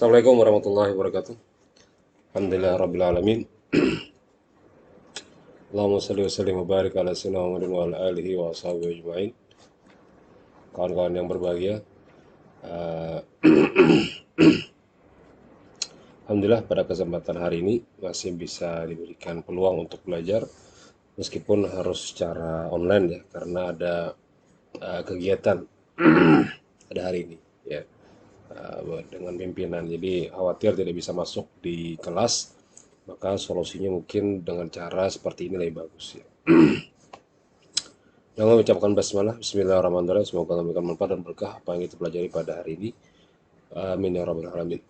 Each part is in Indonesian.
Assalamualaikum warahmatullahi wabarakatuh. Alhamdulillah rabbil alamin. Allahumma shalli wa sallim wa barik ala sayyidina Muhammadin wa ala alihi wa ashabihi ajmain. Kawan-kawan yang berbahagia. Eh, Alhamdulillah pada kesempatan hari ini masih bisa diberikan peluang untuk belajar meskipun harus secara online ya karena ada kegiatan pada hari ini ya dengan pimpinan. Jadi khawatir tidak bisa masuk di kelas, maka solusinya mungkin dengan cara seperti ini lebih bagus ya. Dengan mengucapkan basmalah, bismillahirrahmanirrahim, semoga memberikan manfaat dan berkah apa yang kita pelajari pada hari ini. Amin ya rabbal alamin.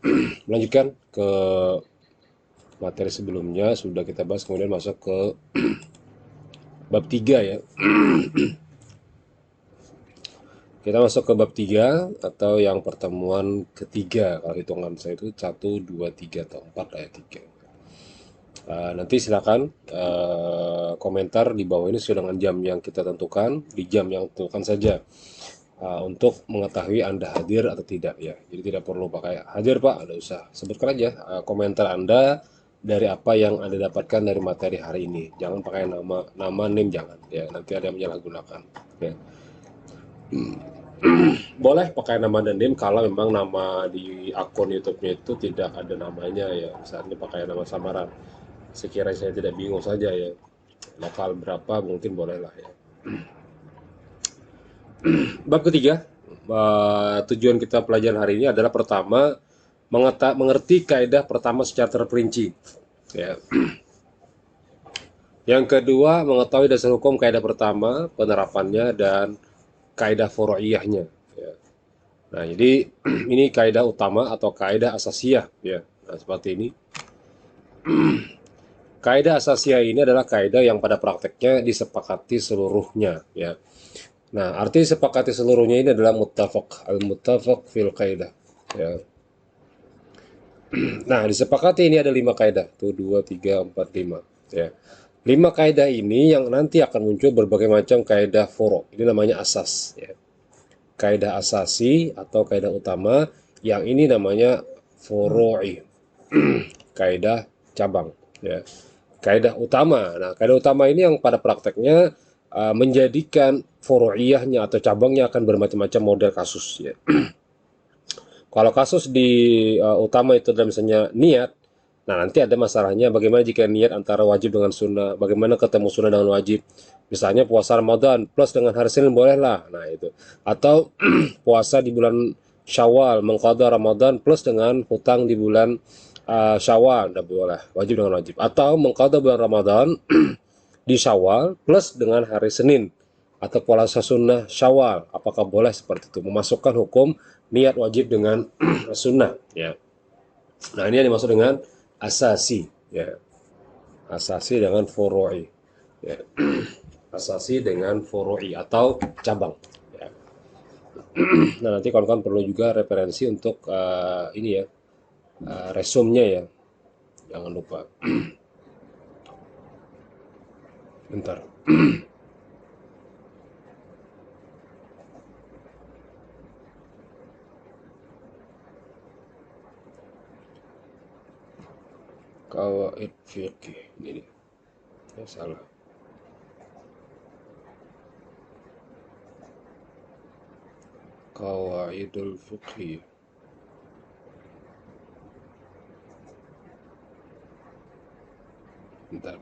Melanjutkan ke materi sebelumnya sudah kita bahas, kemudian masuk ke bab 3 ya. Kita masuk ke bab 3 atau yang pertemuan ketiga. Kalau hitungan saya itu 1, 2, 3 atau 4 ayat 3. Nanti silakan komentar di bawah ini sesuai dengan jam yang kita tentukan, di jam yang tentukan saja untuk mengetahui Anda hadir atau tidak ya. Jadi tidak perlu pakai hadir Pak, ada usah. Sebutkan aja komentar Anda dari apa yang Anda dapatkan dari materi hari ini. Jangan pakai nama name jangan ya. Nanti ada yang menyalahgunakan ya. Boleh pakai nama dan name kalau memang nama di akun YouTube-nya itu tidak ada namanya ya. Misalnya pakai nama samaran. Sekiranya saya tidak bingung saja ya. Lokal berapa mungkin bolehlah ya. Bab ketiga, tujuan kita pelajaran hari ini adalah pertama mengerti kaidah pertama secara terperinci. Ya. Yang kedua, mengetahui dasar hukum kaidah pertama, penerapannya dan kaidah furu'iyahnya. Ya. Nah, jadi ini kaidah utama atau kaidah asasiyah. Ya. Nah, seperti ini. Kaidah asasiyah ini adalah kaidah yang pada prakteknya disepakati seluruhnya. Ya. Nah, arti sepakati seluruhnya ini adalah muttafaq, al-muttafaq fil kaidah. Ya. Nah, disepakati ini ada 5 kaidah. Tuh 2, 3, 4, 5. Ya. 5 kaidah ini yang nanti akan muncul berbagai macam kaidah furu'. Ini namanya asas. Ya. Kaidah asasi atau kaidah utama. Yang ini namanya furu'i. Kaidah cabang. Ya. Kaidah utama. Nah, kaidah utama ini yang pada prakteknya menjadikan furu'iyahnya atau cabangnya akan bermacam-macam model kasus ya. Kalau kasus di utama itu adalah misalnya niat, nah nanti ada masalahnya bagaimana jika niat antara wajib dengan sunnah, bagaimana ketemu sunnah dengan wajib. Misalnya puasa Ramadan plus dengan hari Senin bolehlah, nah itu. Atau puasa di bulan Syawal, mengqadha Ramadan plus dengan hutang di bulan Syawal, tidak boleh, wajib dengan wajib. Atau mengqadha bulan Ramadan di Syawal plus dengan hari Senin atau puasa sunnah Syawal, apakah boleh seperti itu memasukkan hukum niat wajib dengan sunnah ya. Nah, ini yang dimaksud dengan asasi ya. Asasi dengan furu'i ya. Asasi dengan furu'i atau cabang ya. Nah, nanti kawan-kawan perlu juga referensi untuk ini ya, resumnya ya, jangan lupa. Bentar. Qawaid fiqih ini ya, salah. Qawaidul fiqih. Bentar.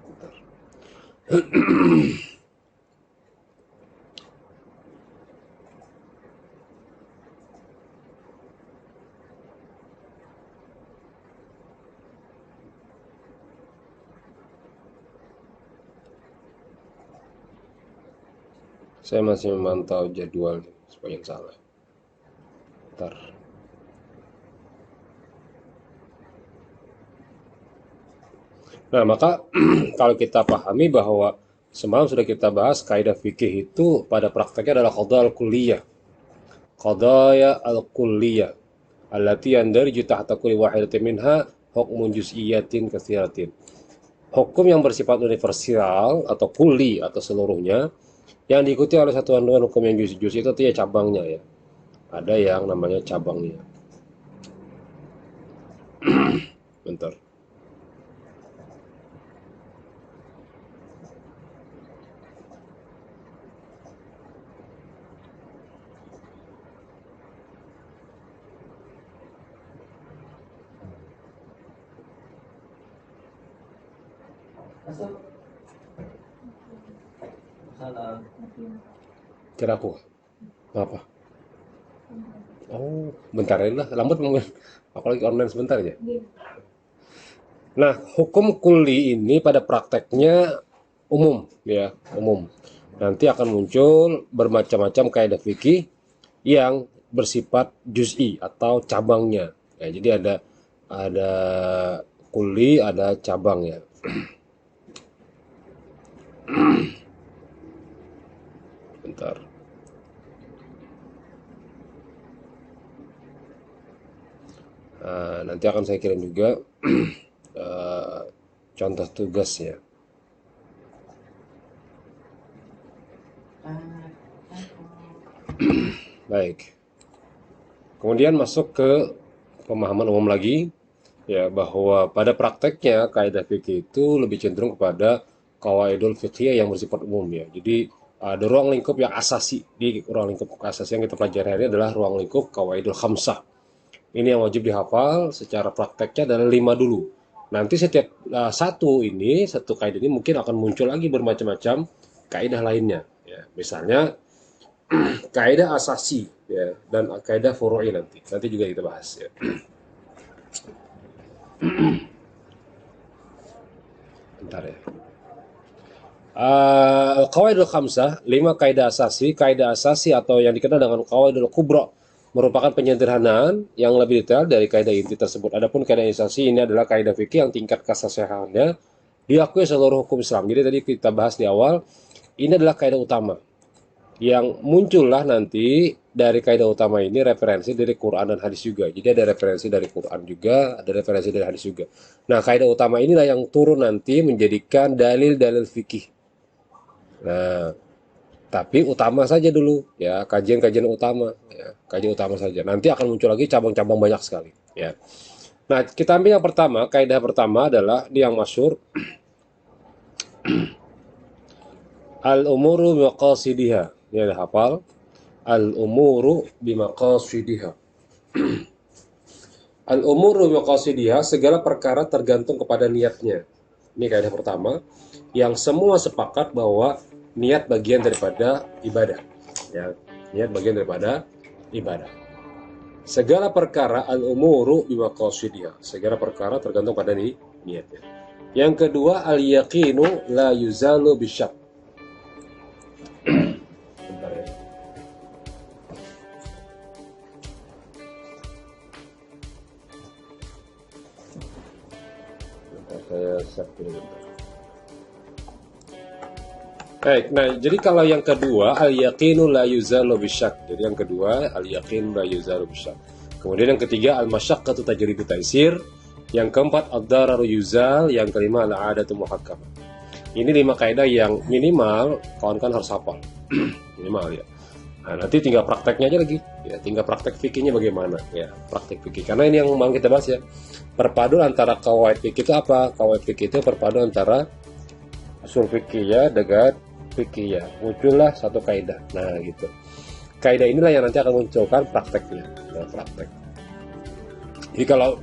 Saya masih memantau jadwal supaya yang salah. Bentar. Nah, maka kalau kita pahami bahwa semalam sudah kita bahas kaidah fikih itu pada prakteknya adalah qadha al-kulliyah. Qadaya al-kulliyah allati yandariju tahta kulli wahidatin minha hukmun juz'iyatin katsiratin. Hukum yang bersifat universal atau kulli atau seluruhnya yang diikuti oleh satuan dengan hukum yang juz-juz itu artinya cabangnya ya. Ada yang namanya cabangnya. bentar. Kira aku apa? Oh, bentar aja lah, lambat mungkin. Aku lagi online sebentar aja. Nah, hukum kuli ini pada prakteknya umum, ya, umum. Nanti akan muncul bermacam-macam kaidah fikih yang bersifat juz'i atau cabangnya. Ya, jadi ada kuli, ada cabang ya. Bentar. Nanti akan saya kirim juga contoh tugasnya. Baik. Kemudian masuk ke pemahaman umum lagi, ya, bahwa pada prakteknya kaidah fikih itu lebih cenderung kepada qawaidul fiqhiyah yang bersifat umum ya. Jadi ada ruang lingkup yang asasi. Di ruang lingkup asasi yang kita pelajari hari ini adalah ruang lingkup qawaidul khamsah. Ini yang wajib dihafal secara prakteknya adalah 5 dulu. Nanti setiap satu kaidah ini mungkin akan muncul lagi bermacam-macam kaidah lainnya. Ya, misalnya kaidah asasi ya, dan kaidah furu'i nanti juga kita bahas ya. Bentar ya. Qawaidul khamsah, 5 kaidah asasi atau yang dikenal dengan qawaidul kubra merupakan penyederhanaan yang lebih detail dari kaidah inti tersebut. Adapun kaidah asasi ini adalah kaidah fikih yang tingkat kesahihannya diakui seluruh hukum Islam. Jadi tadi kita bahas di awal, ini adalah kaidah utama yang muncullah nanti dari kaidah utama ini referensi dari Quran dan hadis juga. Jadi ada referensi dari Quran juga, ada referensi dari hadis juga. Nah, kaidah utama inilah yang turun nanti menjadikan dalil-dalil fikih. Nah, tapi utama saja dulu ya, kajian-kajian utama ya, kajian utama saja. Nanti akan muncul lagi cabang-cabang banyak sekali ya. Nah, kita ambil yang pertama, kaidah pertama adalah yang masyhur al-umuru biqasidiha. Ini ada hafal. Al-umuru bimaqasidiha. Al-umuru biqasidiha, segala perkara tergantung kepada niatnya. Ini kaidah pertama yang semua sepakat bahwa niat bagian daripada ibadah. Ya, niat bagian daripada ibadah. Segala perkara al-umuru bimaqasidiha. Segala perkara tergantung pada niatnya. Yang kedua, al-yaqinu la yuzalu bisyak. Bentar ya. Bentar, saya set dulu bentar. Baik, nah jadi kalau yang kedua al-yaqinu la yuzalu bisyak. Jadi yang kedua al-yaqinu la yuzalu bisyak. Kemudian yang ketiga al-masyaqqatu tajribu taisir. Yang keempat ad-dararu yuzal. Yang kelima al-'adatu muhakkamah. Ini 5 kaidah yang minimal kawan-kawan harus hafal. Minimal ya. Nah, nanti tinggal prakteknya aja lagi. Ya, tinggal praktek fikihnya bagaimana ya, praktek fikih. Karena ini yang mau kita bahas ya. Perpaduan antara qawaid fikih itu apa? Qawaid fikih itu perpaduan antara usul fikih ya dengan fikih ya. Muncullah satu kaidah. Nah, gitu. Kaidah inilah yang nanti akan munculkan prakteknya. Nah, praktek. Jadi kalau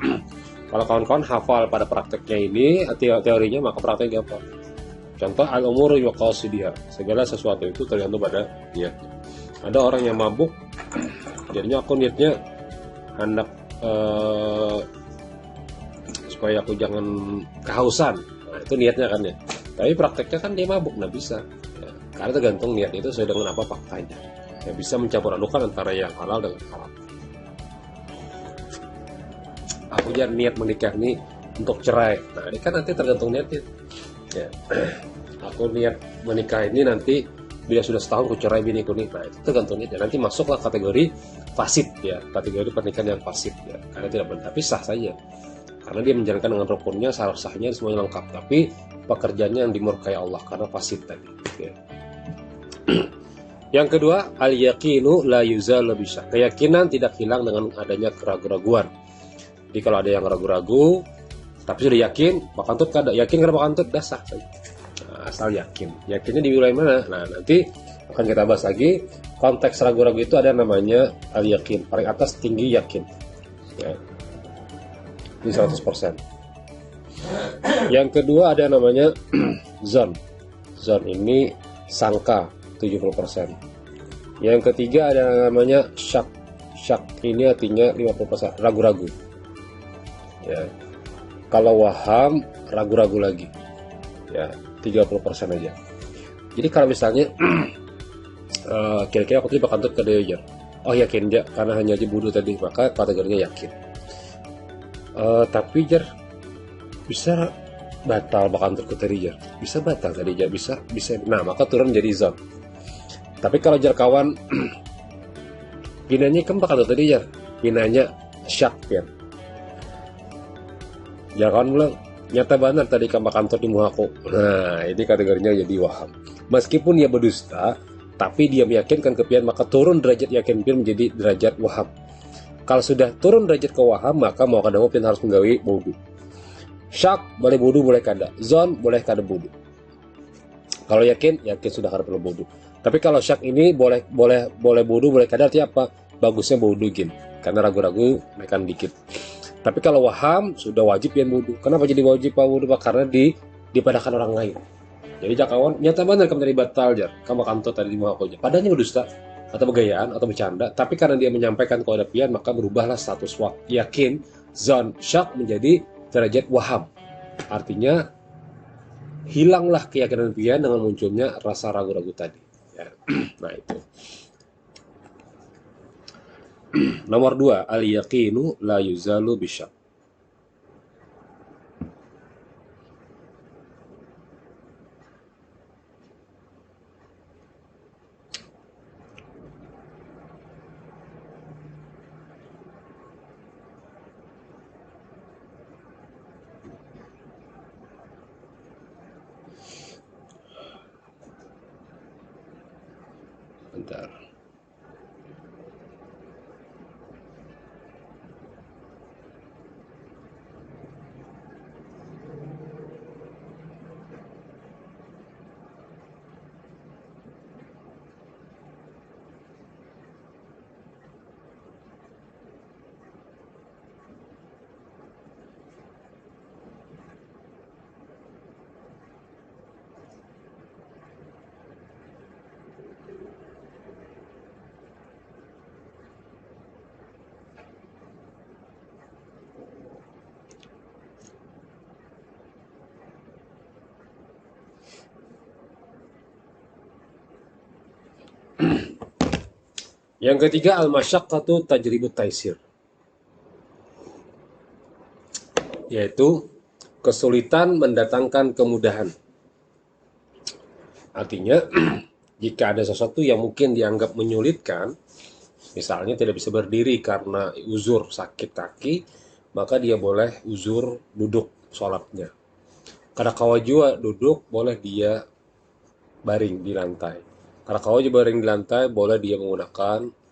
kawan-kawan hafal pada prakteknya ini, teorinya, maka prakteknya apa? Contoh al-umuru biqasidiha. Segala sesuatu itu tergantung pada niatnya. Ada orang yang mabuk, jadinya aku niatnya hendak supaya aku jangan kehausan. Nah, itu niatnya kan ya. Tapi prakteknya kan dia mabuk, nggak bisa. Ya, karena tergantung niat itu sesuai dengan apa faktanya. Ya, bisa mencampur adukan antara yang halal dengan haram. Aku jangan niat menikah ini untuk cerai. Nah, ini kan nanti tergantung niatnya. Ya. Aku niat menikah ini nanti bila sudah setahun aku cerai biniku nih. Nah, itu tergantung niatnya. Nanti masuklah kategori fasid ya, kategori pernikahan yang fasid ya. Karena tidak benar, tapi sah saja. Karena dia menjalankan dengan rukunnya, sah-sahnya semuanya lengkap. Tapi pekerjaannya yang dimurkai Allah karena fasid tadi. Ya. Yang kedua, al-yaqinu la yuzalu bisyak. Keyakinan tidak hilang dengan adanya keraguan-keraguan. Jadi kalau ada yang ragu-ragu, Tapi sudah yakin, Pak Kantut kada yakin karena Pak Kantut dasar. Nah, asal yakin. Yakinnya di wilayah mana? Nah, nanti akan kita bahas lagi. Konteks ragu-ragu itu ada namanya al-yakin. Paling atas tinggi yakin. Ya. Ini 100%. Yang kedua ada namanya zon. Zon ini sangka 70%. Yang ketiga ada namanya syak. Syak ini artinya 50%, ragu-ragu. Ya. Kalau waham ragu-ragu lagi. Ya, 30% aja. Jadi kalau misalnya kira-kira aku tuh bakal ke dia. Oh yakin aja karena hanya aja bodoh tadi, maka kategorinya yakin. Tapi jar bisa batal bakal ke tadi jar. Bisa batal tadi jar, bisa. Nah, maka turun jadi zon. Tapi kalau jar kawan pinanya kan bakal tadi jar. Pinanya syak ya. Jar kawan bilang nyata benar tadi kamu kantor di muhaku. Nah, ini kategorinya jadi waham. Meskipun dia berdusta, tapi dia meyakinkan kepian, maka turun derajat yakin pian menjadi derajat waham. Kalau sudah turun derajat ke waham, maka mau kada mau pian harus menggawi bodoh. Syak boleh bodoh boleh kada, zon boleh kada bodoh. Kalau yakin sudah kada perlu bodoh. Tapi kalau syak ini boleh bodoh boleh kada, artinya apa? Bagusnya bodoh gin, karena ragu-ragu mekan dikit. Tapi kalau waham sudah wajib pian bodoh. Kenapa jadi wajib bodoh? Karena dipadakan orang lain. Jadi jakawan nyata benar kamu tadi batal jar, kamu kantor tadi di muka aja. Padahal berdusta atau bergayaan atau bercanda, tapi karena dia menyampaikan kepada pian, maka berubahlah status yakin zon syak menjadi derajat waham. Artinya hilanglah keyakinan pian dengan munculnya rasa ragu-ragu tadi. Ya. Nah itu. Nomor 2, al-yaqinu la yuzalu bisyak. Bentar. Yang ketiga al-masyaqqatu tajribut taisir, yaitu kesulitan mendatangkan kemudahan. Artinya jika ada sesuatu yang mungkin dianggap menyulitkan, misalnya tidak bisa berdiri karena uzur sakit kaki, maka dia boleh uzur duduk sholatnya. Karena kawajua duduk, boleh dia baring di lantai. Karena kawajua baring di lantai, boleh dia menggunakan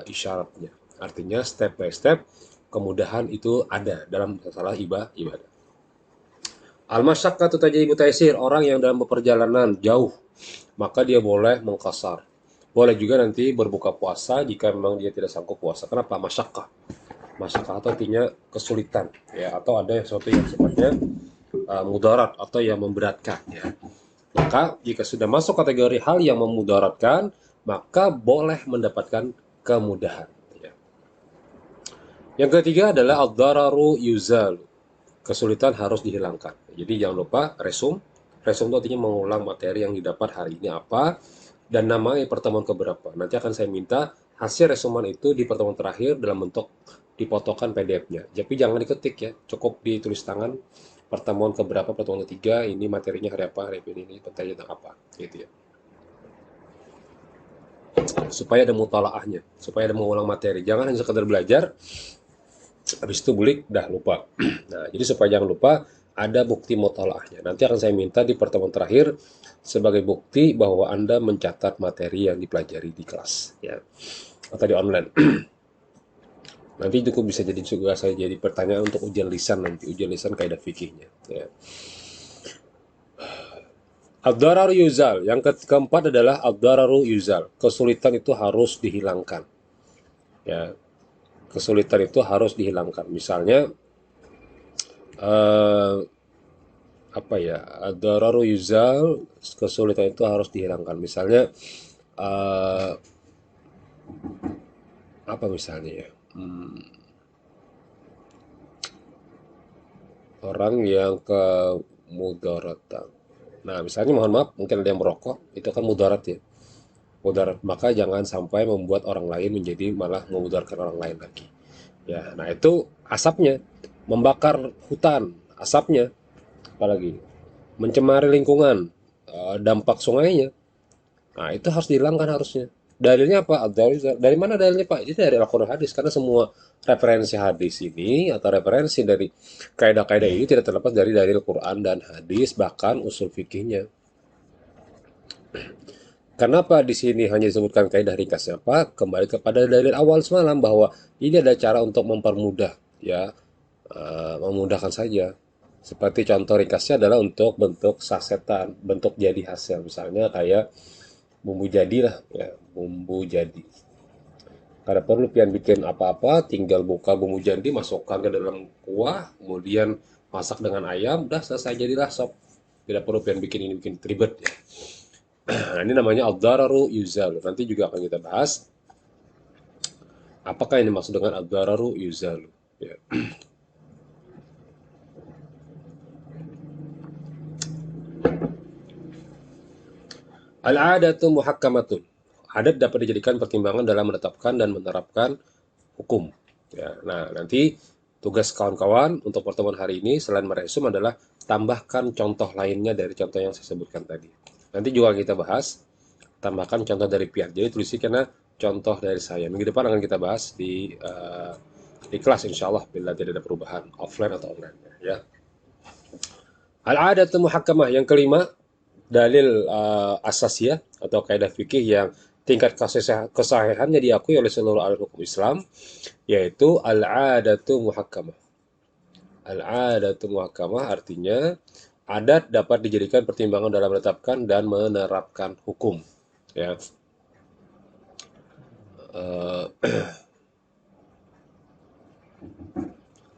isyaratnya. Artinya step by step kemudahan itu ada dalam masalah ibadah. Al-masyaqqatu tajribu taisir, orang yang dalam perjalanan jauh, maka dia boleh mengqasar. Boleh juga nanti berbuka puasa jika memang dia tidak sanggup puasa. Kenapa? Masyaqqah. Masyaqqah itu artinya kesulitan, ya, atau ada sesuatu yang sifatnya mudarat atau yang memberatkan, ya. Maka jika sudah masuk kategori hal yang memudaratkan, maka boleh mendapatkan kemudahan, ya. Yang ketiga adalah ad-dararu yuzalu, kesulitan harus dihilangkan. Jadi jangan lupa resum itu artinya mengulang materi yang didapat hari ini apa, dan namanya pertemuan keberapa. Nanti akan saya minta hasil resuman itu di pertemuan terakhir dalam bentuk dipotokan PDF-nya. Tapi jangan diketik ya, cukup ditulis tangan pertemuan keberapa, pertemuan ketiga, ini materinya hari apa, hari ini pentingnya tentang apa, gitu ya. Supaya ada mutalaahnya, supaya ada mengulang materi. Jangan hanya sekedar belajar, habis itu bulik, dah lupa. Nah, jadi supaya jangan lupa, ada bukti mutalaahnya. Nanti akan saya minta di pertemuan terakhir sebagai bukti bahwa Anda mencatat materi yang dipelajari di kelas, ya, atau di online. Nanti itu bisa jadi juga saya jadi pertanyaan untuk ujian lisan nanti, ujian lisan kaidah fikihnya. Ya. Ad-dararu yuzal. Yang keempat adalah ad-dararu yuzal. Kesulitan itu harus dihilangkan. Ya, kesulitan itu harus dihilangkan. Misalnya eh, apa ya? Ad-dararu yuzal, kesulitan itu harus dihilangkan. Misalnya eh, apa misalnya ya? Orang yang ke mudaratan. Nah, misalnya mohon maaf, mungkin ada yang merokok, itu kan mudarat ya. Mudarat, maka jangan sampai membuat orang lain menjadi malah memudaratkan orang lain lagi. Ya, nah itu asapnya, membakar hutan, asapnya, apalagi mencemari lingkungan, dampak sungainya. Nah, itu harus dihilangkan harusnya. Dalilnya apa? Dari mana dalilnya Pak? Ini dari Al-Quran hadis. Karena semua referensi hadis ini atau referensi dari kaidah-kaidah ini tidak terlepas dari dalil Quran dan hadis, bahkan usul fikihnya. Kenapa di sini hanya disebutkan kaidah ringkasnya Pak? Kembali kepada dalil awal semalam bahwa ini ada cara untuk mempermudah, ya, memudahkan saja. Seperti contoh ringkasnya adalah untuk bentuk sasetan, bentuk jadi hasil. Misalnya kayak bumbu jadi lah, ya, bumbu jadi. Kada perlu pian bikin apa-apa, tinggal buka bumbu jadi, masukkan ke dalam kuah, kemudian masak dengan ayam, udah selesai jadilah sop. Tidak perlu pian bikin ini bikin ribet ya. Nah, ini namanya ad-dararu yuzalu. Nanti juga akan kita bahas apakah ini maksud dengan ad-dararu yuzalu. Ya. Al-adatu muhakkamatun. Adat dapat dijadikan pertimbangan dalam menetapkan dan menerapkan hukum. Ya, nah, nanti tugas kawan-kawan untuk pertemuan hari ini selain meresum adalah tambahkan contoh lainnya dari contoh yang saya sebutkan tadi. Nanti juga kita bahas tambahkan contoh dari pihak. Jadi tulisnya karena contoh dari saya. Minggu depan akan kita bahas di kelas insya Allah bila tidak ada perubahan offline atau online. Ya. Al-adatu muhakkamah yang kelima, dalil asasiyah atau kaidah fikih yang tingkat kesahihannya diakui oleh seluruh ahli hukum Islam, yaitu al-adatu muhakkamah. Al-adatu muhakkamah artinya adat dapat dijadikan pertimbangan dalam menetapkan dan menerapkan hukum. Ya. Eh,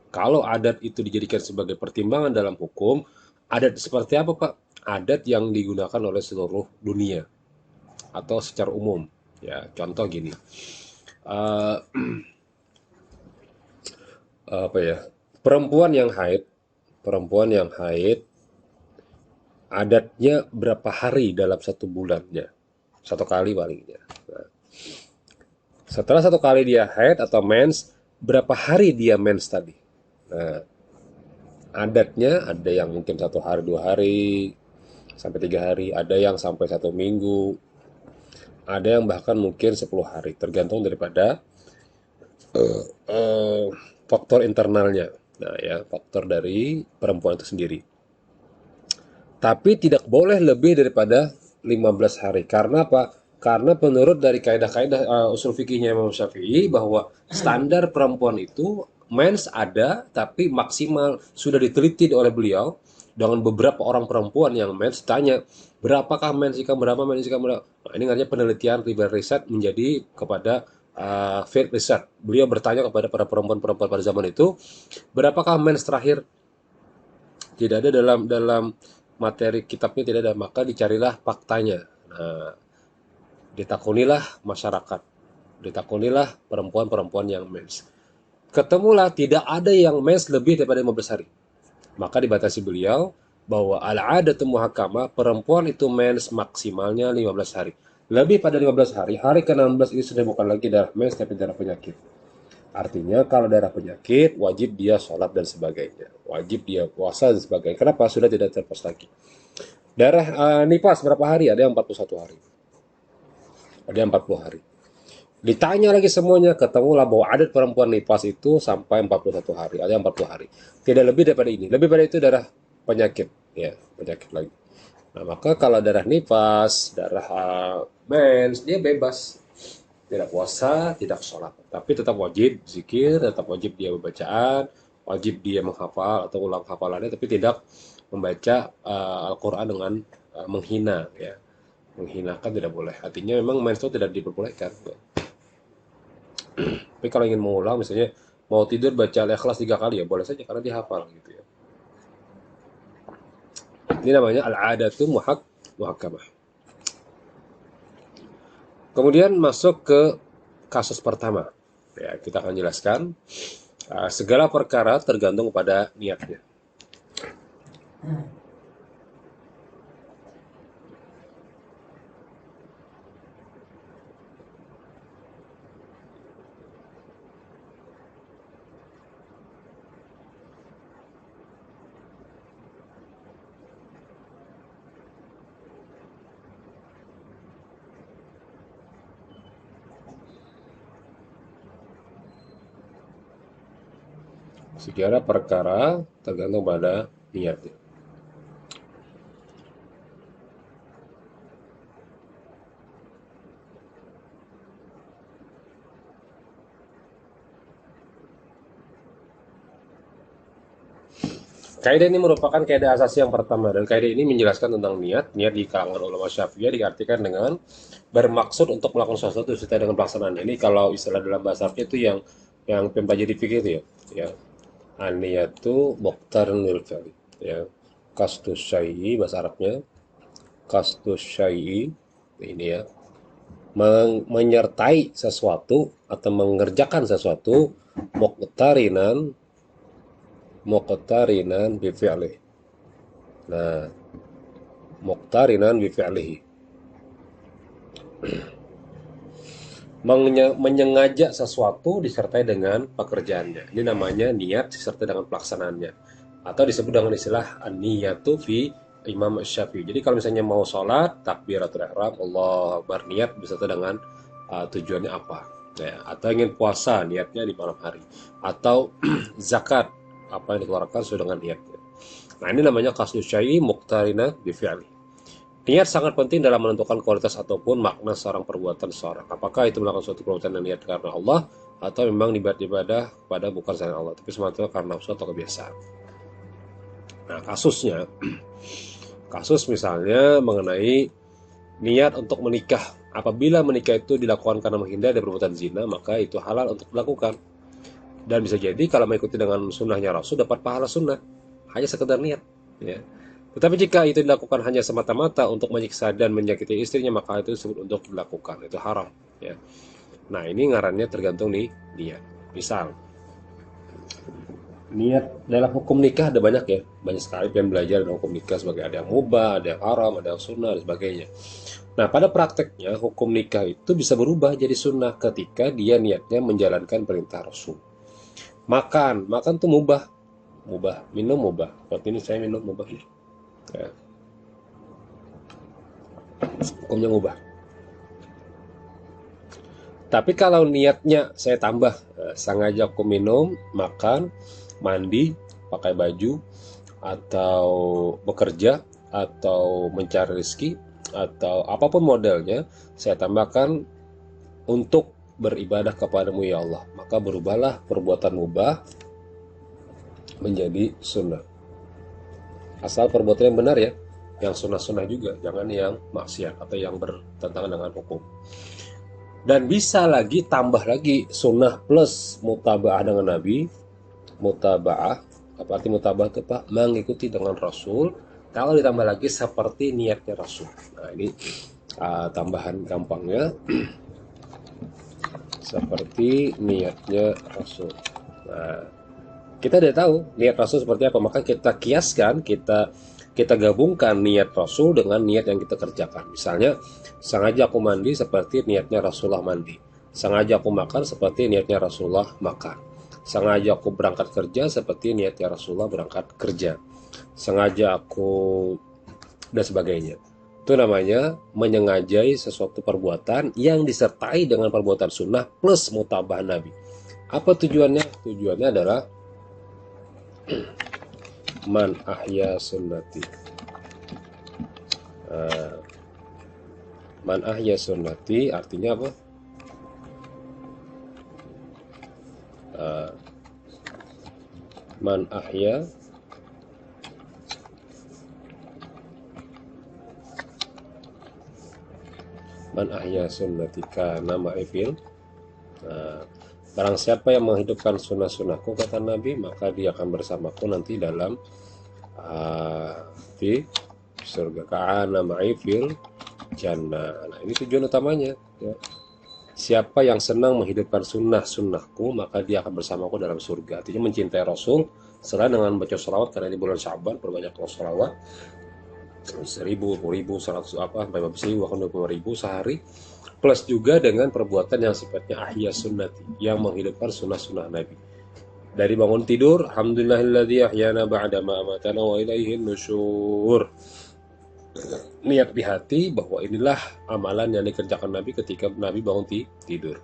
Kalau adat itu dijadikan sebagai pertimbangan dalam hukum, adat seperti apa, Pak? Adat yang digunakan oleh seluruh dunia atau secara umum. Ya, contoh gini. eh, apa ya? Perempuan yang haid, perempuan yang haid adatnya berapa hari dalam satu bulannya? Satu kali palingnya. Nah, setelah satu kali dia haid atau mens, berapa hari dia mens tadi? Nah, adatnya ada yang mungkin 1 hari 2 hari sampai 3 hari, ada yang sampai 1 minggu, ada yang bahkan mungkin 10 hari, tergantung daripada eh, faktor internalnya. Nah ya, faktor dari perempuan itu sendiri. Tapi tidak boleh lebih daripada 15 hari. Karena apa? Karena menurut dari kaidah-kaidah usul fikihnya Imam Syafi'i bahwa standar perempuan itu mens ada tapi maksimal sudah diteliti oleh beliau dengan beberapa orang perempuan yang mens tanya berapakah mens jika berapa mens jika berapa. Nah, ini artinya penelitian riset menjadi kepada field research. Beliau bertanya kepada para perempuan-perempuan pada zaman itu berapakah mens terakhir, tidak ada dalam dalam materi kitabnya, tidak ada, maka dicarilah faktanya. Nah, ditakunilah masyarakat, ditakunilah perempuan-perempuan yang mens. Ketemulah tidak ada yang mens lebih daripada 15 hari. Maka dibatasi beliau bahwa al-adatu muhakkamah, perempuan itu mens maksimalnya 15 hari. Lebih pada 15 hari, hari ke-16 ini sudah bukan lagi darah mens tapi darah penyakit. Artinya kalau darah penyakit, wajib dia sholat dan sebagainya. Wajib dia puasa dan sebagainya. Kenapa? Sudah tidak terpos lagi. Darah nifas berapa hari? Ada yang 41 hari. Ada yang 40 hari. Ditanya lagi semuanya, ketemulah bahwa adat perempuan nifas itu sampai 41 hari. Ada yang 40 hari. Tidak lebih daripada ini. Lebih dari itu darah penyakit. Ya, penyakit lagi. Nah, maka kalau darah nifas, darah mens, dia bebas. tidak puasa, tidak sholat. Tapi tetap wajib zikir, tetap wajib dia bacaan, wajib dia menghafal atau ulang hafalannya, tapi tidak membaca Al-Quran dengan menghina, ya. Menghinakan tidak boleh. Artinya memang main itu tidak diperbolehkan. Ya. Tapi kalau ingin mengulang, misalnya mau tidur baca Al-Ikhlas 3 kali ya boleh saja karena dihafal gitu ya. Ini namanya al-adatu muhakkamah. Kemudian masuk ke kasus pertama. Ya, kita akan jelaskan segala perkara tergantung pada niatnya. Segala perkara tergantung pada niatnya. Kaidah ini merupakan kaidah asasi yang pertama dan kaidah ini menjelaskan tentang niat. Niat di kalangan ulama Syafi'iyah diartikan dengan bermaksud untuk melakukan sesuatu sesuai dengan pelaksanaannya. Ini kalau istilah dalam bahasa Arabnya itu yang pempelajari fikih itu ya. Ya. An-niyatu muqtarin lil fi'li. Ya. Qasdus syai'i bahasa Arabnya. Qasdus syai'i ini ya. Menyertai sesuatu atau mengerjakan sesuatu muqtarinan bi fi'li. Nah, muqtarinan bi fi'lihi. Menyengaja sesuatu disertai dengan pekerjaannya. Ini namanya niat disertai dengan pelaksanaannya. Atau disebut dengan istilah an-niyatu fi Imam Syafi'i. Jadi kalau misalnya mau sholat, takbiratul ihram, Allah berniat beserta dengan tujuannya apa. Ya, atau ingin puasa, niatnya di malam hari. Atau zakat, apa yang dikeluarkan sesuai dengan niatnya. Nah ini namanya qasdus syai'i muqtarina bi fi'li. Niat sangat penting dalam menentukan kualitas ataupun makna seorang perbuatan seorang. Apakah itu melakukan suatu perbuatan yang niat karena Allah atau memang ibadah pada bukan selain Allah, tapi semata karena nafsu atau kebiasaan. Nah, kasusnya, kasus misalnya mengenai niat untuk menikah. Apabila menikah itu dilakukan karena menghindar dari perbuatan zina, maka itu halal untuk dilakukan. Dan bisa jadi kalau mengikuti dengan sunnahnya Rasul dapat pahala sunnah, hanya sekedar niat. Ya. Tetapi jika itu dilakukan hanya semata-mata untuk menyiksa dan menyakiti istrinya, maka itu disebut untuk dilakukan, itu haram. Ya. Nah ini ngarannya tergantung nih niat. Misal, niat dalam hukum nikah ada banyak ya, banyak sekali yang belajar dalam hukum nikah sebagai ada yang mubah, ada yang haram, ada yang sunnah dan sebagainya. Nah pada prakteknya hukum nikah itu bisa berubah jadi sunnah ketika dia niatnya menjalankan perintah Rasul. Makan tuh mubah, minum mubah. Waktu ini saya minum mubah. Ya. Hukumnya mubah. Tapi kalau niatnya saya tambah, sengaja aku minum, makan, mandi, pakai baju, atau bekerja, atau mencari rezeki, atau apapun modelnya, saya tambahkan untuk beribadah kepadamu ya Allah. Maka berubahlah perbuatan mubah menjadi sunnah. Asal perbuatan yang benar ya, yang sunnah-sunnah juga, jangan yang maksiat atau yang bertentangan dengan hukum. Dan bisa lagi tambah lagi sunnah plus mutaba'ah dengan Nabi. Mutaba'ah, apa arti mutaba'ah itu Pak? Mengikuti dengan Rasul. Kalau ditambah lagi seperti niatnya Rasul. Nah ini tambahan gampangnya. Seperti niatnya Rasul. Nah, kita udah tahu niat Rasul seperti apa, maka kita kiaskan, kita gabungkan niat Rasul dengan niat yang kita kerjakan. Misalnya, sengaja aku mandi seperti niatnya Rasulullah mandi. Sengaja aku makan seperti niatnya Rasulullah makan. Sengaja aku berangkat kerja seperti niatnya Rasulullah berangkat kerja. Sengaja aku dan sebagainya. Itu namanya menyengajai sesuatu perbuatan yang disertai dengan perbuatan sunnah plus mutabah Nabi. Apa tujuannya? Tujuannya adalah man ahya sunnati. Man ahya sunnati artinya apa? uh, man ahya sunnati kana ma'ifil. Barang siapa yang menghidupkan sunnah-sunnahku, kata Nabi, maka dia akan bersamaku nanti dalam di surga. Kana ma'ifil jannah. Nah, ini tujuan utamanya ya. Siapa yang senang menghidupkan sunnahku, maka dia akan bersamaku dalam surga. Artinya mencintai Rasul, selain dengan baca sholawat, karena di bulan Sya'ban berbanyak sholawat, 1000, 10.000, 100 apa, sampai 1000, bahkan 20.000 sehari, plus juga dengan perbuatan yang sifatnya ahya sunnati, yang menghidupkan sunnah-sunnah Nabi. Dari bangun tidur, alhamdulillahilladzi ahyana ba'da ma amatana wa ilaihin nusyur. Niat di hati bahwa inilah amalan yang dikerjakan Nabi ketika Nabi bangun tidur.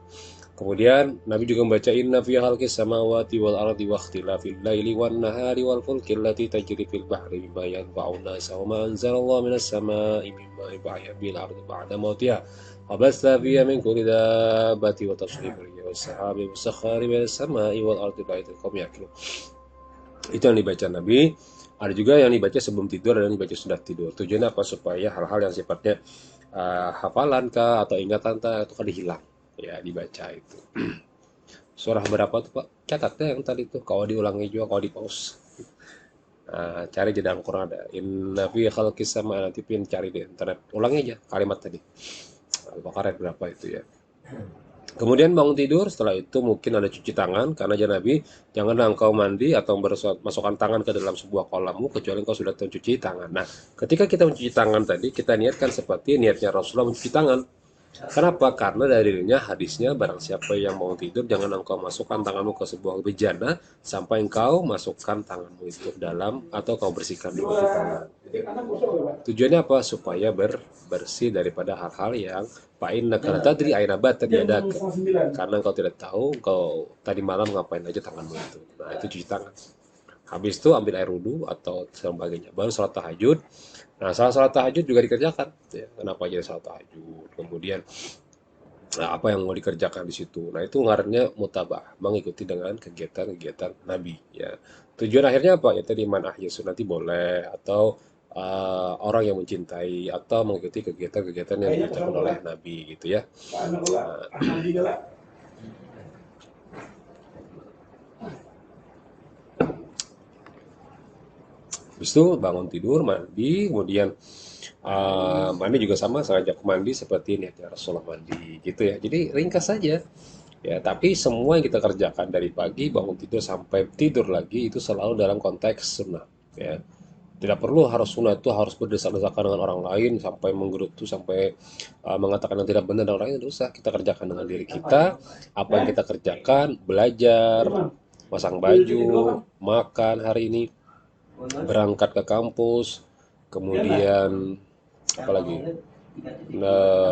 Kemudian Nabi juga membaca inna fi khalqis samawati wal ardi wa ikhtilafil laili wan nahari wal fulki allati tajri fil bahri bima yanfa'un nasa wa ma anzalallahu minas samaa'i min ma'in fahya bil ardi ba'da mautiha wa bassa fiha min kulli dabbati wa tashrifil riyahi was sahabi musakhkhari baina samaa'i wal ardi la'allakum qaumun yaqilun. Itu yang dibaca Nabi. Ada juga yang dibaca sebelum tidur dan yang dibaca sudah tidur. Tujuannya apa? Supaya hal-hal yang sifatnya hafalan kah atau ingatan kah itu kan hilang. Ya, dibaca itu. Surah berapa tuh Pak? Catatnya yang tadi tuh. Kalau diulangi juga, kalau di pause. Cari jeda Al-Quran ada. Inna fi khalqis sama, nanti pin cari di internet. Ulangi aja kalimat tadi. Al-Baqarah berapa itu ya. Kemudian bangun tidur, setelah itu mungkin ada cuci tangan, karena aja Nabi, janganlah engkau mandi atau masukkan tangan ke dalam sebuah kolammu, kecuali engkau sudah mencuci tangan. Nah, ketika kita mencuci tangan tadi, kita niatkan seperti niatnya Rasulullah mencuci tangan. Kenapa? Karena dalilnya hadisnya, barang siapa yang mau tidur, jangan engkau masukkan tanganmu ke sebuah bejana, sampai engkau masukkan tanganmu itu ke dalam, atau kau bersihkan dulu di tangan. Tujuannya apa? Supaya bersih daripada hal-hal yang fa'innaka la tadri aina batat yadaka. Karena engkau tidak tahu engkau tadi malam ngapain aja tanganmu itu. Nah, itu cuci tangan. Habis itu ambil air wudhu atau sebagainya. Baru salat tahajud. Nah, salat tahajud juga dikerjakan. Ya, kenapa jadi salat tahajud? Kemudian apa yang mau dikerjakan di situ? Nah, itu ngarannya mutabah, mengikuti dengan kegiatan-kegiatan Nabi. Ya, tujuan akhirnya apa? Ya tadi man ahya sunnati boleh, atau orang yang mencintai atau mengikuti kegiatan-kegiatan yang dikerjakan oleh Nabi gitu ya. Habis itu bangun tidur, mandi, kemudian mandi juga sama, sengaja mandi seperti niatnya Rasulullah mandi gitu ya. Jadi ringkas saja. Ya, tapi semua yang kita kerjakan dari pagi bangun tidur sampai tidur lagi itu selalu dalam konteks sunnah. Ya, tidak perlu harus sunnah itu harus berdesak-desakan dengan orang lain sampai menggerutu, sampai mengatakan yang tidak benar dan orang lain. Tidak usah, kita kerjakan dengan diri kita. Apa yang kita kerjakan, belajar, pasang baju, makan hari ini, berangkat ke kampus, kemudian apalagi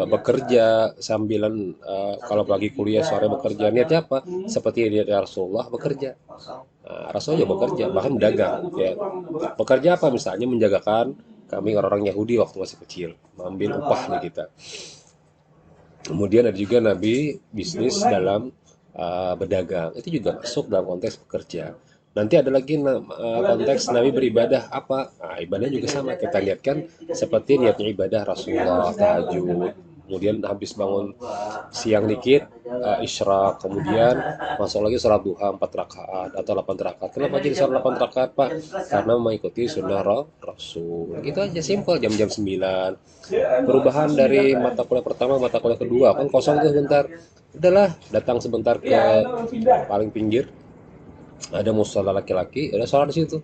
bekerja sambilan kalau pagi kuliah sore bekerja. Niatnya apa? Seperti niatnya Rasulullah bekerja. Rasulullah juga bekerja, bahkan berdagang ya. Bekerja apa? Misalnya menjagakan kami orang-orang Yahudi waktu masih kecil, mengambil upahnya kita. Kemudian ada juga Nabi bisnis dalam berdagang, itu juga masuk dalam konteks bekerja. Nanti ada lagi konteks Nabi beribadah apa? Nah, ibadah juga sama, kita lihatkan seperti niatnya ibadah Rasulullah tahajud. Kemudian habis bangun siang dikit, isyraq, kemudian masuk lagi sholat duha 4 rakaat atau 8 rakaat. Kenapa jadi sholat 8 rakaat Pak? Karena mengikuti sunnah Rasul. Gitu aja, simpel, jam-jam 9. Perubahan dari mata kuliah pertama mata kuliah kedua, kan kosong tuh sebentar. Udahlah, datang sebentar ke paling pinggir, ada musola laki-laki, ada sholat di situ.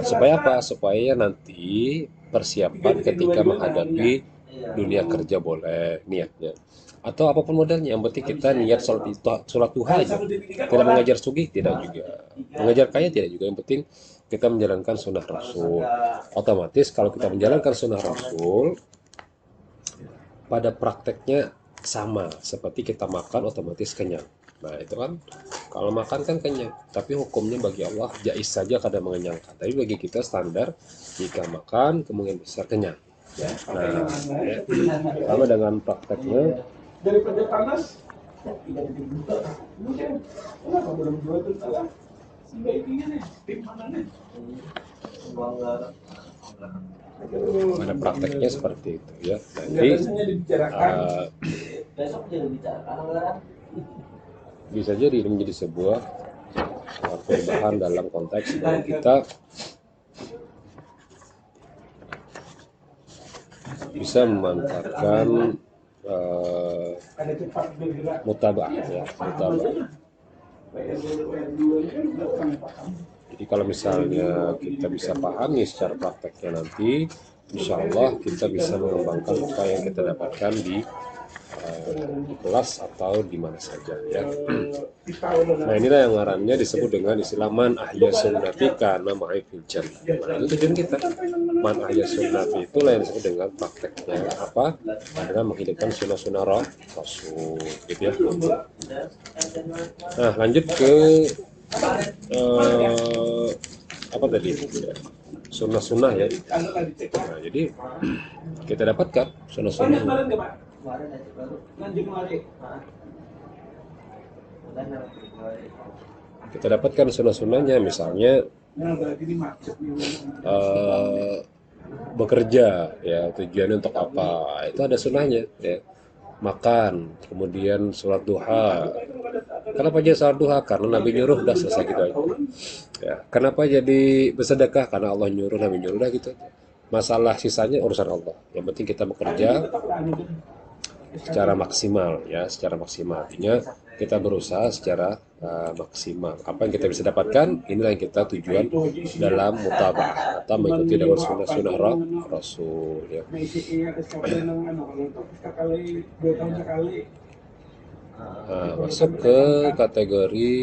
Supaya apa? Supaya nanti persiapan ketika menghadapi dunia kerja boleh niatnya. Atau apapun modalnya, yang penting kita niat sholat duha aja. Tidak mengajar sugih, tidak juga. Mengajar kaya, tidak juga. Yang penting kita menjalankan sunnah Rasul. Otomatis kalau kita menjalankan sunnah Rasul, pada prakteknya sama. Seperti kita makan otomatis kenyang. Nah, itu kan kalau makan kan kenyang, tapi hukumnya bagi Allah jais saja kadang mengenyangkan. Tapi bagi kita standar jika makan kemungkinan besar kenyang. Ya. Nah, sama dengan prakteknya Pada prakteknya seperti itu ya. Nanti bisa jadi ini menjadi sebuah perubahan dalam konteks bahwa kita bisa memanfaatkan mutaba'ah ya, mutaba'ah. Jadi kalau misalnya kita bisa pahami secara prakteknya nanti, insya Allah kita bisa mengembangkan apa yang kita dapatkan di kelas atau di mana saja ya. Nah inilah yang ngarannya disebut dengan istilah man ahya sunnati kana ma'i fil jannah. Nah itu tujuan kita. Man ahya sunnati itulah yang disebut dengan prakteknya apa? Adalah menghidupkan sunnah-sunnah Rasul gitu ya. Nah lanjut ke apa tadi? Sunnah-sunnah ya. Nah jadi kita dapatkan sunnah-sunnah. Kita dapatkan sunnah-sunnahnya misalnya bekerja ya, tujuannya untuk apa, itu ada sunnahnya ya. Makan, kemudian sholat duha. Kenapa jadi sholat duha? Karena Nabi nyuruh, udah selesai gitu aja ya. Kenapa jadi bersedekah? Karena Allah nyuruh, Nabi nyuruh, udah gitu aja. Masalah sisanya urusan Allah, yang penting kita bekerja secara maksimal ya, secara maksimal artinya kita berusaha secara maksimal. Apa yang kita bisa dapatkan, inilah yang kita tujuan dalam mutaba'ah atau mengikuti dalam sunnah-sunnah Rasul ya. Masuk ke kategori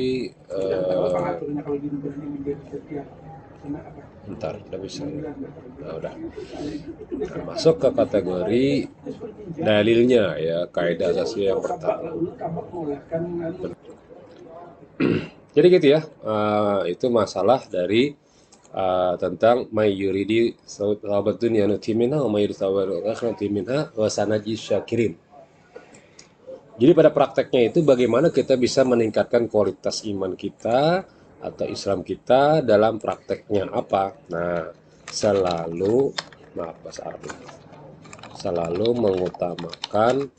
bentar, udah bisa ya. Nah, udah. Nah, masuk ke kategori dalilnya ya, kaidah asasi yang pertama. Jadi gitu ya, itu masalah dari tentang may yuridi sahabat dunia nuti minha wa may yuridi sahabat akhirah nuti minha wa sanaji syakirin. Jadi pada prakteknya itu bagaimana kita bisa meningkatkan kualitas iman kita atau Islam kita dalam prakteknya apa? Nah, selalu bahasa Arab, selalu mengutamakan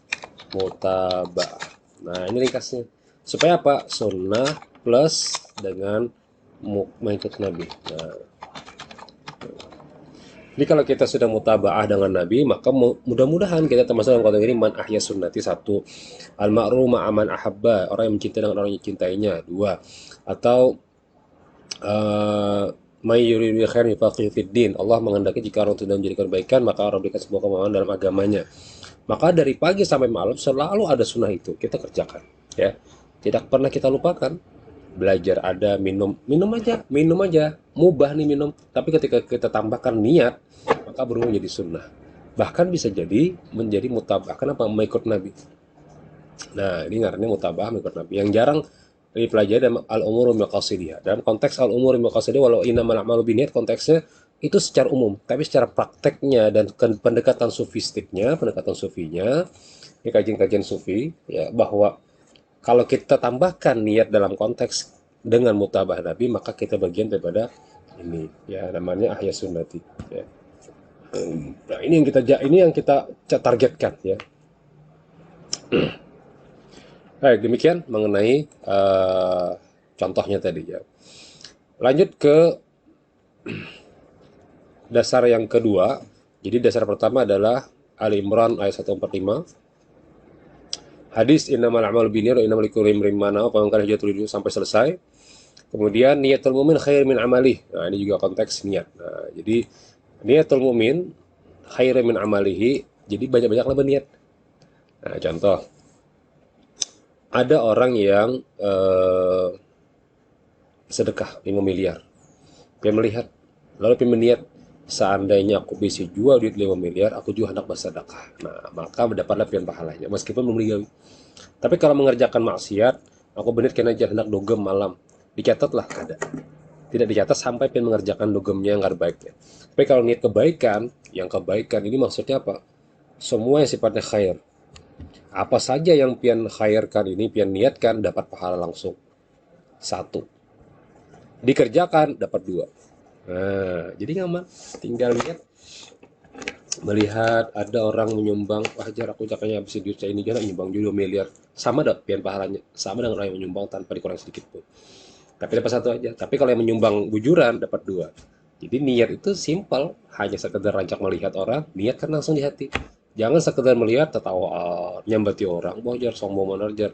mutaba'ah. Nah, ini ringkasnya. Supaya apa? Sunnah plus dengan mengikut Nabi. Nah, jadi kalau kita sudah mutaba'ah dengan Nabi, maka mudah-mudahan kita termasuk dalam kategori man ahya sunnati. Satu, al-ma'ru ma'aman ahabba, orang yang mencintai dengan orang yang cintainya. Dua, atau may yuridu khairan yufaqihu fid din. Allah menghendaki jika orang sudah menjadikan kebaikan, maka Allah berikan semua kemauan dalam agamanya. Maka dari pagi sampai malam selalu ada sunnah itu kita kerjakan, ya. Tidak pernah kita lupakan. Belajar ada, minum aja, mubah nih minum. Tapi ketika kita tambahkan niat, maka berubah menjadi sunnah. Bahkan bisa jadi menjadi mutabah. Kenapa? Mengikut Nabi. Nah, ini ngarannya mutabah mengikut Nabi. Yang jarang dipelajari dalam al-umur maqasidiyah. Dalam konteks al-umur maqasidiyah, walau innamal a'malu binniyat, konteksnya itu secara umum. Tapi secara prakteknya dan pendekatan sufistiknya, pendekatan sufinya, ini kajian-kajian sufi, ya, bahwa kalau kita tambahkan niat dalam konteks dengan mutabah Nabi, maka kita bagian daripada ini, ya, namanya ahya sunnati. Ya. Nah, ini yang kita targetkan, ya. Baik, demikian mengenai contohnya tadi, ya. Lanjut ke dasar yang kedua. Jadi dasar pertama adalah Ali Imran ayat 145. Hadis innamal a'malu binniyat wa innamal likulli imrin ma nawa, pemangkat hijrah dulu sampai selesai. Kemudian niatul mu'min khair min amalih. Nah, ini juga konteks niat. Nah, jadi niatul mu'min khair min amalihi. Jadi banyak-banyaklah berniat. Nah, contoh. Ada orang yang sedekah 5 miliar. Dia melihat, lalu dia berniat, seandainya aku bisa jual duit 5 miliar, aku juga hendak bersedekah. Nah, maka mendapatlah pian pahalanya, meskipun belum meninggal. Tapi kalau mengerjakan maksiat, aku berniat kena hendak dogem malam. Dicatatlah ada. Tidak dicatat sampai pian mengerjakan dogemnya yang gak baiknya. Tapi kalau niat kebaikan, yang kebaikan ini maksudnya apa? Semua yang sifatnya khair. Apa saja yang pian khairkan ini, pian niatkan, dapat pahala langsung. Satu. Dikerjakan, dapat dua. Nah, jadi nyaman. Tinggal lihat, melihat ada orang menyumbang, wah jar aku jakanya habisin duit saya ini, jangan nyumbang juga miliar. Sama dah pian pahalanya. Sama dengan orang yang menyumbang tanpa dikurang sedikit pun. Tapi dapat satu aja. Tapi kalau yang menyumbang bujuran, dapat dua. Jadi niat itu simpel, hanya sekedar rancak melihat orang, niat kan langsung di hati. Jangan sekedar melihat tertawa, nyambati orang, wah jar sombong bener jar.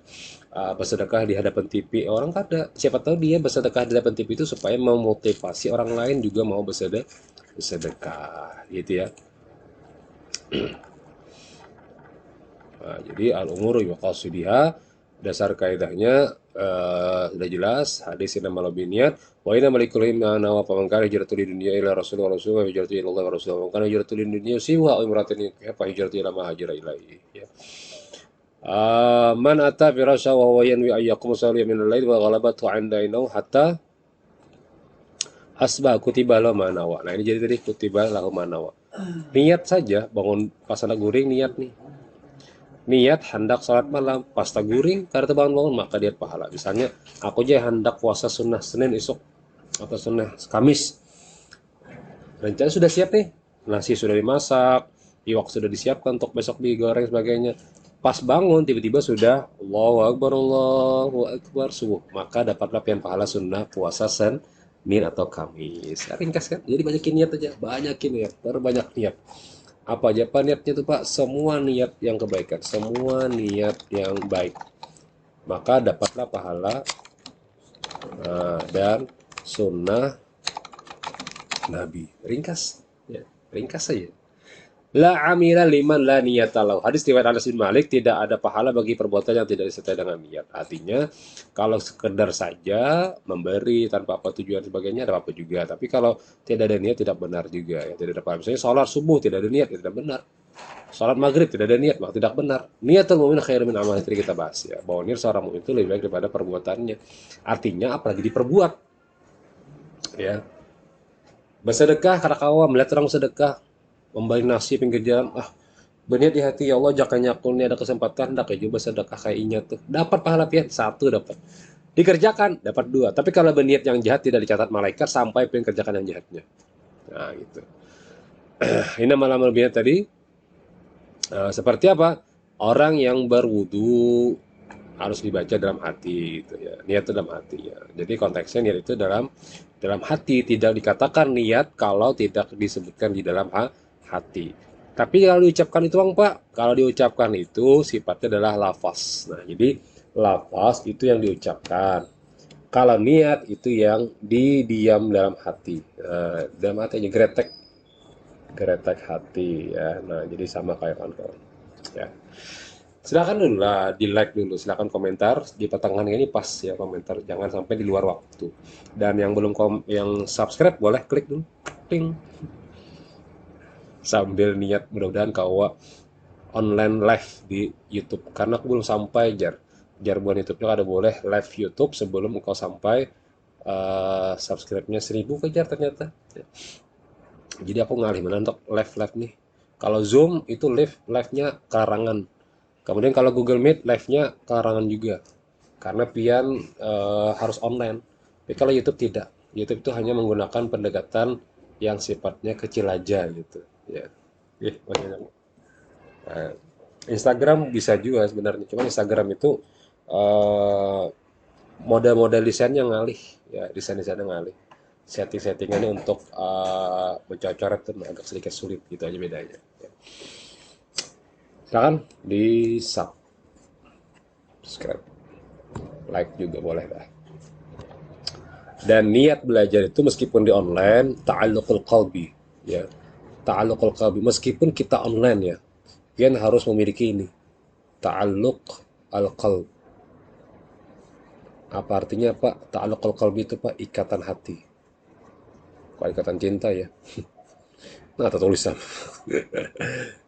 Bersedekah di hadapan TV, orang kada. Siapa tahu dia bersedekah di hadapan TV itu supaya memotivasi orang lain juga mau bersedekah, gitu ya. Nah, jadi al-umuru yuqasidiha, dasar kaidahnya sudah jelas, hadis inna malu biniat wa inna malikul himna wa pamangkana hijratu di dunia ila rasul wa rasul wa hijratu ila Allah wa rasul wa kana hijratu di dunia siwa imratin fa hijratu ila ma hajara ilaihi ya. Man ata bi rasha wa huwa yanwi ayyakum sawliya min al-lail wa ghalabatu 'inda inahu hatta asbah kutiba lahu manawa. Nah, ini jadi tadi kutiba lahu manawa. Niat saja bangun pas anak guring, niat nih, niat hendak sholat malam pas guring karena bangun-bangun maka dia pahala. Misalnya aku aja hendak puasa sunnah Senin esok atau sunnah Kamis, rencana sudah siap nih, nasi sudah dimasak, iwak sudah disiapkan untuk besok digoreng sebagainya, pas bangun tiba-tiba sudah Allahu Akbar subuh, maka dapatlah pian pahala sunnah puasa Senin atau Kamis. Ringkas kan, jadi banyakin niat aja, banyakin niat, terbanyak niat. Apa aja Pak niatnya itu Pak? Semua niat yang kebaikan, semua niat yang baik. Maka dapatlah pahala dan sunnah Nabi. Ringkas, ya, ringkas saja. La amila liman la niyatalau. Hadis riwayat Anas bin Malik, tidak ada pahala bagi perbuatan yang tidak disertai dengan niat. Artinya, kalau sekedar saja memberi tanpa apa tujuan sebagainya, ada apa juga. Tapi kalau tidak ada niat, tidak benar juga. Ya, tidak ada pahala. Misalnya sholat subuh tidak ada niat, ya tidak benar. Sholat maghrib tidak ada niat, maka tidak benar. Niatul mu'min khairun min amal, itu kita bahas ya. Bahwa niat seorang mu'min itu lebih baik daripada perbuatannya. Artinya, apalagi diperbuat. Ya, bersedekah karena kawan melihat orang sedekah, memberi nasi pinggir jalan, berniat di hati, ya Allah jakanya aku ini ada kesempatan hendak ya coba sedekah kayak inya tuh, dapat pahala pian satu, dapat dikerjakan dapat dua. Tapi kalau berniat yang jahat tidak dicatat malaikat sampai pian kerjakan yang jahatnya. Nah gitu. Ini malam berniat tadi seperti apa, orang yang berwudu harus dibaca dalam hati gitu ya, niat itu dalam hati ya. Jadi konteksnya niat itu dalam hati, tidak dikatakan niat kalau tidak disebutkan di dalam hati. Tapi kalau diucapkan itu Bang Pak, kalau diucapkan itu sifatnya adalah lafaz. Nah, jadi lafaz itu yang diucapkan. Kalau niat itu yang didiam dalam hati. Dalam hati aja gretek hati ya. Nah, jadi sama kayak kawan-kawan. Ya. Silakan dulu lah, di like dulu, silakan komentar di pertengahan ini pas ya komentar, jangan sampai di luar waktu. Dan yang belum yang subscribe boleh klik dulu, ping. Sambil niat mudah-mudahan kau online live di YouTube, karena aku belum sampai jar buat YouTube-nya ada boleh live YouTube sebelum kau sampai subscribe-nya 1000 kejar ternyata. Jadi aku ngalih mana untuk live nih. Kalau Zoom itu live-nya karangan. Kemudian kalau Google Meet live-nya karangan juga. Karena pian harus online. Tapi kalau YouTube tidak. YouTube itu hanya menggunakan pendekatan yang sifatnya kecil aja gitu. Ya. Nah, Instagram bisa juga sebenarnya. Cuma Instagram itu model-model desainnya ngalih. Ya, desain-desainnya ngalih. Setting-settingannya untuk mencocoret itu agak sedikit sulit gitu aja bedanya. Ya. Silakan di subscribe, like juga boleh dah. Dan niat belajar itu meskipun di online, ta'alluqul qalbi ya. Ta'alluqul qalbi meskipun kita online ya, pian harus memiliki ini. Ta'alluq al-qalb. Apa artinya Pak? Ta'alluqul qalbi itu Pak ikatan hati. Kok ikatan cinta ya? Nah, atau tulisan.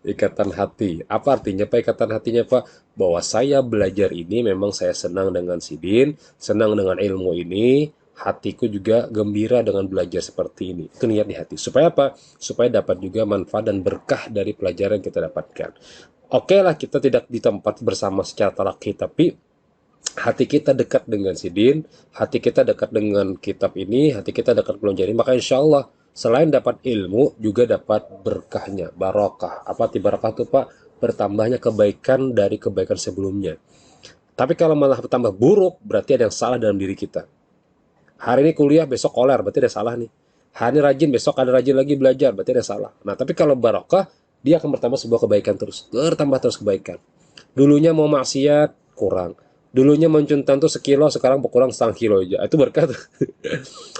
Ikatan hati. Apa artinya Pak ikatan hatinya Pak? Bahwa saya belajar ini memang saya senang dengan sidin, senang dengan ilmu ini, hatiku juga gembira dengan belajar seperti ini. Itu niat di hati. Supaya apa? Supaya dapat juga manfaat dan berkah dari pelajaran yang kita dapatkan. Oke lah kita tidak di tempat bersama secara talaki, tapi hati kita dekat dengan sidin, hati kita dekat dengan kitab ini, hati kita dekat belum jadi, maka insya Allah selain dapat ilmu juga dapat berkahnya, barokah. Apa arti barokah itu Pak? Bertambahnya kebaikan dari kebaikan sebelumnya. Tapi kalau malah bertambah buruk, berarti ada yang salah dalam diri kita. Hari ini kuliah, besok koler, berarti ada salah nih. Hari ini rajin, besok ada rajin lagi belajar, berarti ada salah. Nah, tapi kalau barokah, dia akan bertambah sebuah kebaikan terus. Bertambah terus kebaikan. Dulunya mau maksiat, kurang. Dulunya mencuntan tuh sekilo, sekarang berkurang setengah kilo aja. Itu berkat.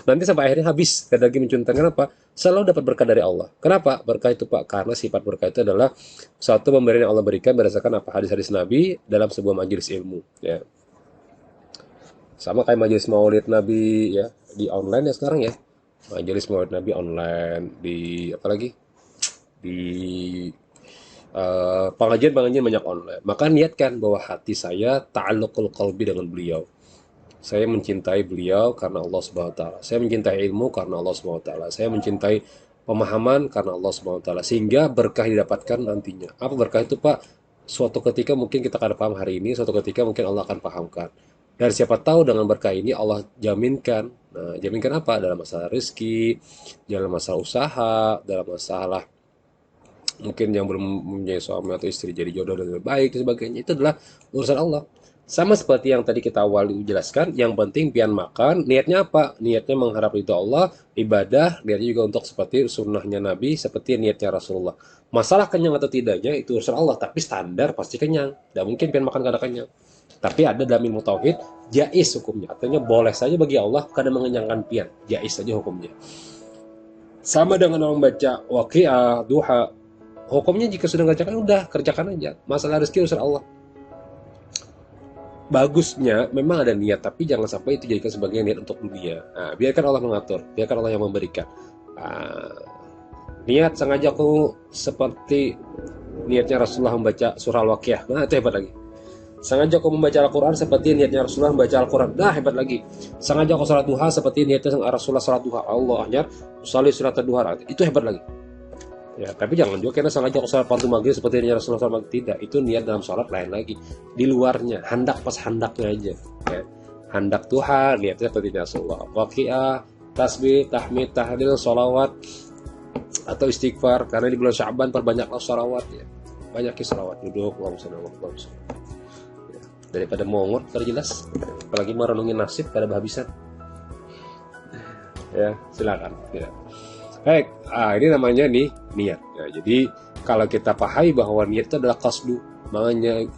Nanti sampai akhirnya habis, tidak lagi mencuntan. Kenapa? Selalu dapat berkah dari Allah. Kenapa? Berkah itu Pak, karena sifat berkah itu adalah suatu pemberian yang Allah berikan berdasarkan apa hadis-hadis Nabi dalam sebuah majelis ilmu. Ya. Sama kayak majelis maulid Nabi ya di online ya sekarang ya. Majelis maulid Nabi online di apa lagi? Di pengajian-pengajian banyak online. Maka niatkan bahwa hati saya ta'alluqul qalbi dengan beliau. Saya mencintai beliau karena Allah Subhanahu wa taala. Saya mencintai ilmu karena Allah Subhanahu wa taala. Saya mencintai pemahaman karena Allah Subhanahu wa taala sehingga berkah didapatkan nantinya. Apa berkah itu, Pak? Suatu ketika mungkin kita akan paham hari ini, suatu ketika mungkin Allah akan pahamkan. Dan siapa tahu dengan berkah ini Allah jaminkan. Nah, jaminkan apa? Dalam masalah rezeki, dalam masalah usaha, dalam masalah mungkin yang belum mempunyai suami atau istri jadi jodoh dan lebih baik dan sebagainya. Itu adalah urusan Allah. Sama seperti yang tadi kita awal jelaskan, yang penting pian makan, niatnya apa? Niatnya mengharap ridho Allah, ibadah, niatnya juga untuk seperti sunnahnya Nabi, seperti niatnya Rasulullah. Masalah kenyang atau tidaknya itu urusan Allah, tapi standar pasti kenyang. Tidak mungkin pian makan karena kenyang. Tapi ada dalam ilmu tauhid, jais hukumnya. Artinya boleh saja bagi Allah karena mengenyangkan pian. Jais saja hukumnya. Sama dengan orang baca waqiah, duha. Hukumnya jika sudah kerjakan, udah kerjakan aja. Masalah rezeki urusan Allah. Bagusnya memang ada niat, tapi jangan sampai itu jadikan sebagai niat untuk dunia. Nah, biarkan Allah mengatur, biarkan Allah yang memberikan. Niat sengaja aku seperti niatnya Rasulullah membaca surah Al-Waqiah. Nah, itu hebat lagi. Sengaja aku membaca Al-Quran seperti niatnya Rasulullah membaca Al-Quran. Nah, hebat lagi. Sengaja aku sholat duha seperti niatnya Rasulullah sholat duha. Allahnya usalli surat duha. Itu hebat lagi. Ya, tapi jangan juga karena sengaja aku sholat fardu maghrib seperti yang Rasulullah sholat maghrib. Tidak, itu niat dalam sholat lain lagi. Di luarnya, handak pas handaknya aja. Ya. Handak Tuhan, niatnya seperti Rasulullah. Waqiah, tasbih, tahmid, tahlil, sholawat, atau istighfar. Karena di bulan Sya'ban perbanyaklah sholawat. Ya. Banyakin sholawat, duduk, ya. Daripada mongot, terjelas. Apalagi merenungin nasib pada kehabisan. Ya, silakan. Ya. Baik, ini namanya nih niat. Ya, jadi kalau kita pahami bahwa niat itu adalah qasdu, makanya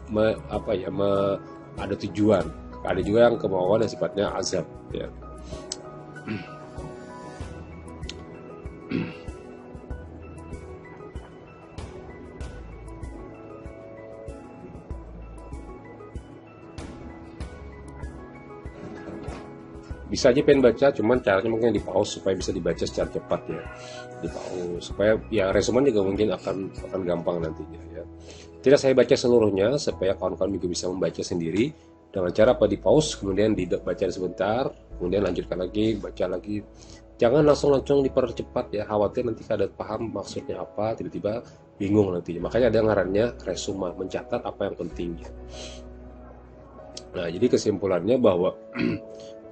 ada tujuan. Ada juga yang kemauan yang sifatnya azab. Ya. Bisa aja pengen baca, cuman caranya mungkin di pause supaya bisa dibaca secara cepat ya, di pause supaya ya resumen juga mungkin akan gampang nantinya ya. Tidak saya baca seluruhnya supaya kawan-kawan juga bisa membaca sendiri dengan cara apa, di pause kemudian dibaca sebentar, kemudian lanjutkan lagi, baca lagi. Jangan langsung dipercepat ya, khawatir nanti kada paham maksudnya apa, tiba-tiba bingung nantinya. Makanya ada ngarannya resuma, mencatat apa yang penting ya. Nah, jadi kesimpulannya bahwa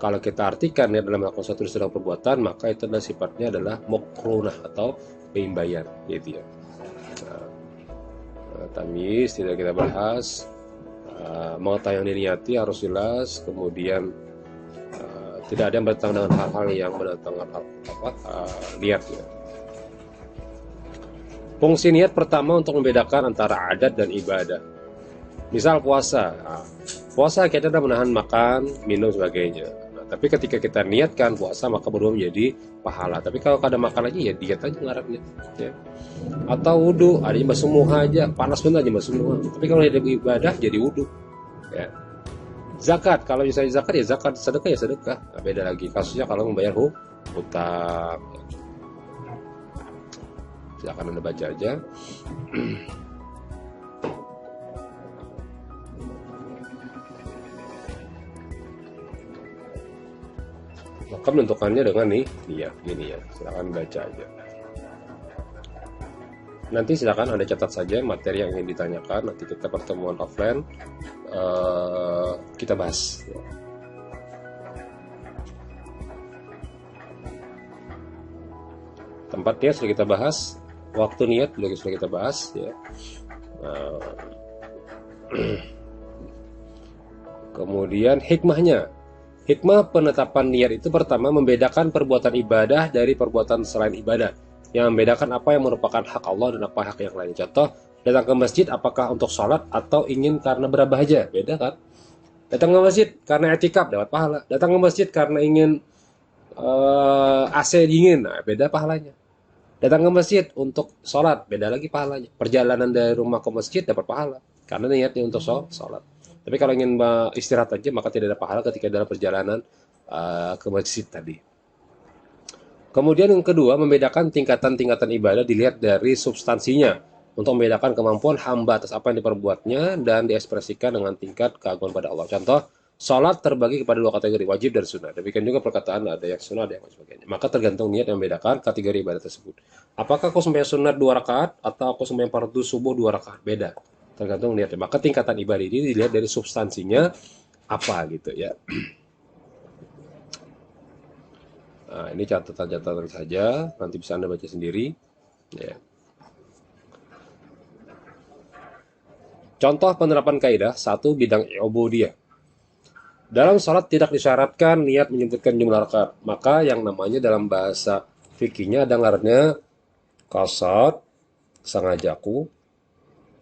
kalau kita artikan ya dalam melakukan suatu sedang perbuatan, maka itu adalah sifatnya adalah mukrunah atau peimbayan, gitu ya. Tamis tidak kita bahas. Mengetahui yang diniati harus jelas. Kemudian tidak ada yang bertentangan dengan hal-hal yang bertentangan niat. Ya. Fungsi niat pertama untuk membedakan antara adat dan ibadah. Misal puasa. Puasa kita sudah menahan makan, minum, sebagainya. Tapi ketika kita niatkan puasa maka berubah menjadi pahala. Tapi kalau kada makan aja ya diet aja ngarapnya. Ya. Atau wudhu, ada yang semua aja, panas pun aja semua. Tapi kalau ada ibadah jadi wudhu. Ya. Zakat, kalau misalnya zakat ya zakat, sedekah ya sedekah. Nah, beda lagi kasusnya kalau membayar hutang. Silakan Anda baca aja. Maka menentukannya dengan nih, iya, gini ya. Silakan baca aja. Nanti silakan Anda catat saja materi yang ingin ditanyakan. Nanti kita pertemuan offline kita bahas. Tempat niat sudah kita bahas, waktu niat sudah kita bahas, ya. Kemudian hikmahnya. Hikmah penetapan niat itu pertama membedakan perbuatan ibadah dari perbuatan selain ibadah. Yang membedakan apa yang merupakan hak Allah dan apa hak yang lain. Contoh, datang ke masjid apakah untuk sholat atau ingin karena berbahagia? Beda kan? Datang ke masjid karena etikaf dapat pahala. Datang ke masjid karena ingin AC dingin, nah, beda pahalanya. Datang ke masjid untuk sholat, beda lagi pahalanya. Perjalanan dari rumah ke masjid dapat pahala, karena niatnya untuk sholat. Tapi kalau ingin istirahat aja, maka tidak ada pahala ketika dalam perjalanan ke masjid tadi. Kemudian yang kedua, membedakan tingkatan-tingkatan ibadah dilihat dari substansinya. Untuk membedakan kemampuan hamba atas apa yang diperbuatnya dan diekspresikan dengan tingkat keagungan pada Allah. Contoh, sholat terbagi kepada dua kategori, wajib dan sunnah. Demikian juga perkataan, ada yang sunnah, ada yang sebagainya. Maka tergantung niat yang membedakan kategori ibadah tersebut. Apakah aku sembahyang sunnah 2 rakaat atau aku sembahyang fardu subuh 2 rakaat? Beda. Tergantung niatnya. Maka tingkatan ibadah ini dilihat dari substansinya apa gitu ya. Nah, ini catatan-catatan saja, nanti bisa Anda baca sendiri. Ya. Contoh penerapan kaidah, 1 bidang ubudiyah. Dalam salat tidak disyaratkan niat menyebutkan jumlah rakaat. Maka yang namanya dalam bahasa fikihnya ada ngarannya qasad, sengajaku,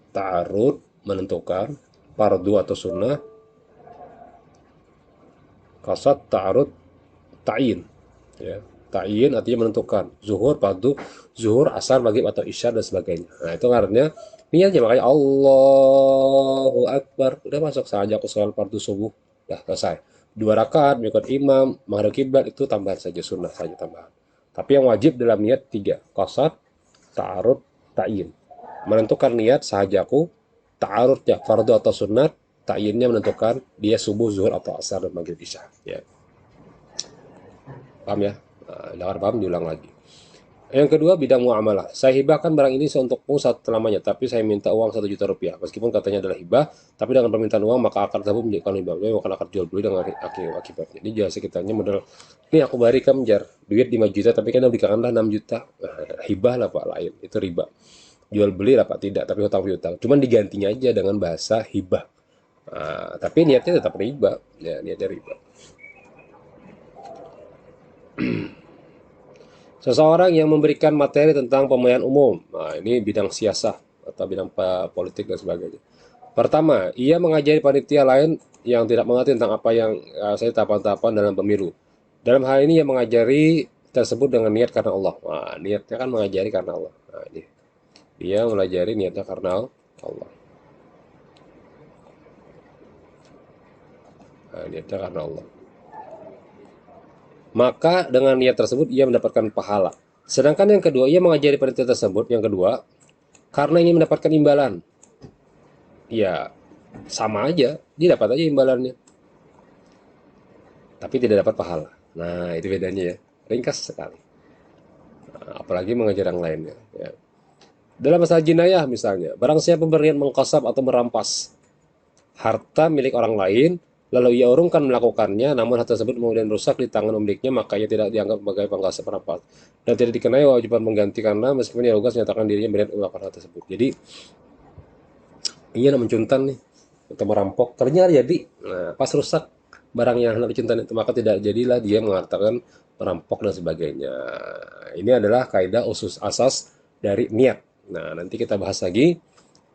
ta'arud, menentukan, fardu atau sunnah, qasad, ta'arud, ta'yin. Ya, ta'yin artinya menentukan. Zuhur, fardu, zuhur, asar, maghrib atau isya dan sebagainya. Nah, itu ngarannya niatnya, makanya Allahu Akbar. Udah masuk sengajaku sholat fardu subuh. Dah selesai. 2 rakaat mengikut imam, menghadap kiblat itu tambahan saja, sunnah saja tambahan. Tapi yang wajib dalam niat 3, qasad, ta'arud, ta'yin. Menentukan niat sahajaku, ta'arudnya fardu atau sunnat, ta'yinnya menentukan dia subuh, zuhur atau asar dan maghrib isya. Ya. Paham ya? Jangan paham diulang lagi. Yang kedua, bidang muamalah. Saya hibahkan barang ini untukmu selamanya, tapi saya minta uang 1 juta rupiah. Meskipun katanya adalah hibah, tapi dengan permintaan uang maka akar tersebut menjadikan hibah. Dia akan akar jual beli dengan akibatnya. Ini jelas sekitarnya modal. Ini aku berikan menjar duit 5 juta, tapi kan diberikanlah 6 juta. Hibah lah Pak, lain. Itu riba. Jual beli lah Pak, tidak. Tapi hutang piutang. Cuman digantinya aja dengan bahasa hibah. Tapi niatnya tetap riba. Ya, niatnya riba. Seseorang yang memberikan materi tentang pemilihan umum. Nah, ini bidang siasah atau bidang politik dan sebagainya. Pertama, ia mengajari panitia lain yang tidak mengerti tentang apa yang saya tahapan-tahapan dalam pemilu. Dalam hal ini ia mengajari tersebut dengan niat karena Allah. Nah, niatnya kan mengajari karena Allah. Nah, ini. Dia mengajari niatnya karena Allah. Nah, niatnya karena Allah. Maka dengan niat tersebut ia mendapatkan pahala. Sedangkan yang kedua, ia mengajari panitia tersebut, yang kedua, karena ingin mendapatkan imbalan. Ya, sama aja, dia dapat aja imbalannya. Tapi tidak dapat pahala. Nah, itu bedanya ya. Ringkas sekali. Nah, apalagi mengajar yang lainnya. Ya. Dalam masalah jinayah misalnya, barang siapa berniat mengkosap atau merampas harta milik orang lain, lalu ia urungkan melakukannya, namun harta tersebut kemudian rusak di tangan pemiliknya, maka ia tidak dianggap sebagai pengkosap perampas dan tidak dikenai kewajiban mengganti karena meskipun ia lugas menyatakan dirinya berniat melakukan hal tersebut. Jadi ia mencuntan nih atau merampok, ternyata jadi pas rusak barang yang hendak dicuntan itu, maka tidak jadilah dia mengatakan merampok dan sebagainya. Ini adalah kaidah usus asas dari niat. Nah, nanti kita bahas lagi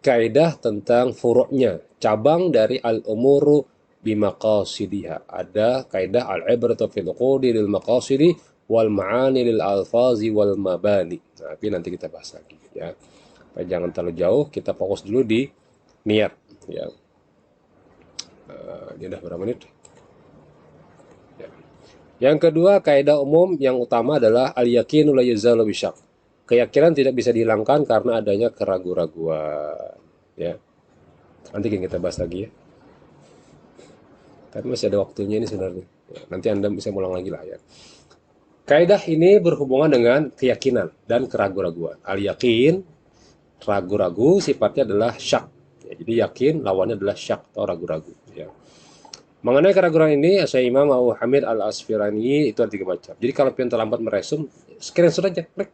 kaidah tentang furuknya, cabang dari al-umuru bimaqasidiha. Ada kaidah al-ibratu fil uqudi lil maqasidi wal ma'ani lil alfazi wal mabani. Nah, tapi nanti kita bahas lagi ya. Jangan terlalu jauh, kita fokus dulu di niat ya. Ini udah berapa menit? Ya. Yang kedua, kaidah umum yang utama adalah al-yaqinu la yuzalu bisyak. Keyakinan tidak bisa dihilangkan karena adanya keraguan-raguan ya. Nanti kita bahas lagi ya. Tapi masih ada waktunya ini sebenarnya. Ya, nanti Anda bisa ulang lagi lah ya. Kaidah ini berhubungan dengan keyakinan dan keraguan-raguan. Al-yakin Ragu-ragu sifatnya adalah syak. Ya, jadi yakin lawannya adalah syak atau ragu-ragu. Ya. Mengenai keraguan ini, saya Imam Abu Hamid Al-Asfirani itu ada 3 macam. Jadi kalau pian terlambat meresum, screenshot aja, klik.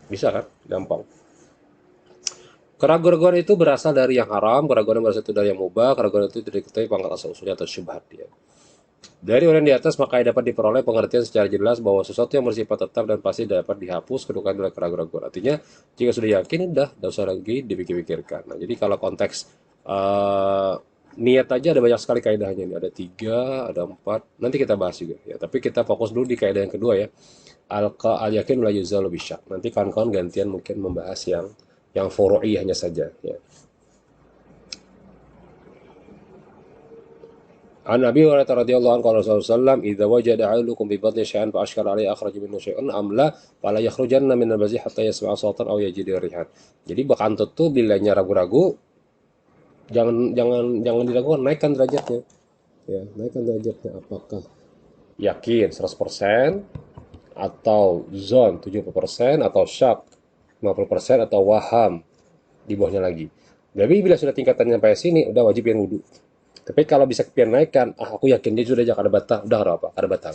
Bisa kan? Gampang. Keraguan itu berasal dari yang haram, keraguan berasal itu dari yang mubah, keraguan itu tidak diketahui pangkat asal usulnya atau syubhat. Ya. Dari orang di atas, maka dapat diperoleh pengertian secara jelas bahwa sesuatu yang bersifat tetap dan pasti dapat dihapus kedudukan oleh keraguan. Artinya, jika sudah yakin, udah, tidak usah lagi dipikir-pikirkan. Nah, jadi kalau konteks niat aja ada banyak sekali kaidahnya. Ini ada 3, ada 4. Nanti kita bahas juga. Ya, tapi kita fokus dulu di kaidah yang kedua ya. Al-yakin la yuzalu bisyak. Nanti kawan-kawan gantian mungkin membahas yang furu'i hanya saja. Ya. An Abi Hurairah radhiyallahu anhu qala sallallahu idza wajada 'ailukum bi batni syai'an fa ashkala 'alaihi akhraj minhu syai'an am la fala yakhrujanna min al-bazi hatta yasma'a sawtan aw yajida rihan. Jadi bakantut tuh bilanya ragu-ragu jangan diragukan, naikkan derajatnya. Ya, naikkan derajatnya apakah yakin 100% atau zon 70% atau syak 50% atau waham di bawahnya lagi. Jadi bila sudah tingkatannya sampai sini udah wajib yang wudu. Tapi kalau bisa pian naikkan, aku yakin dia sudah jangan ada batal, udah nggak apa, ada batal.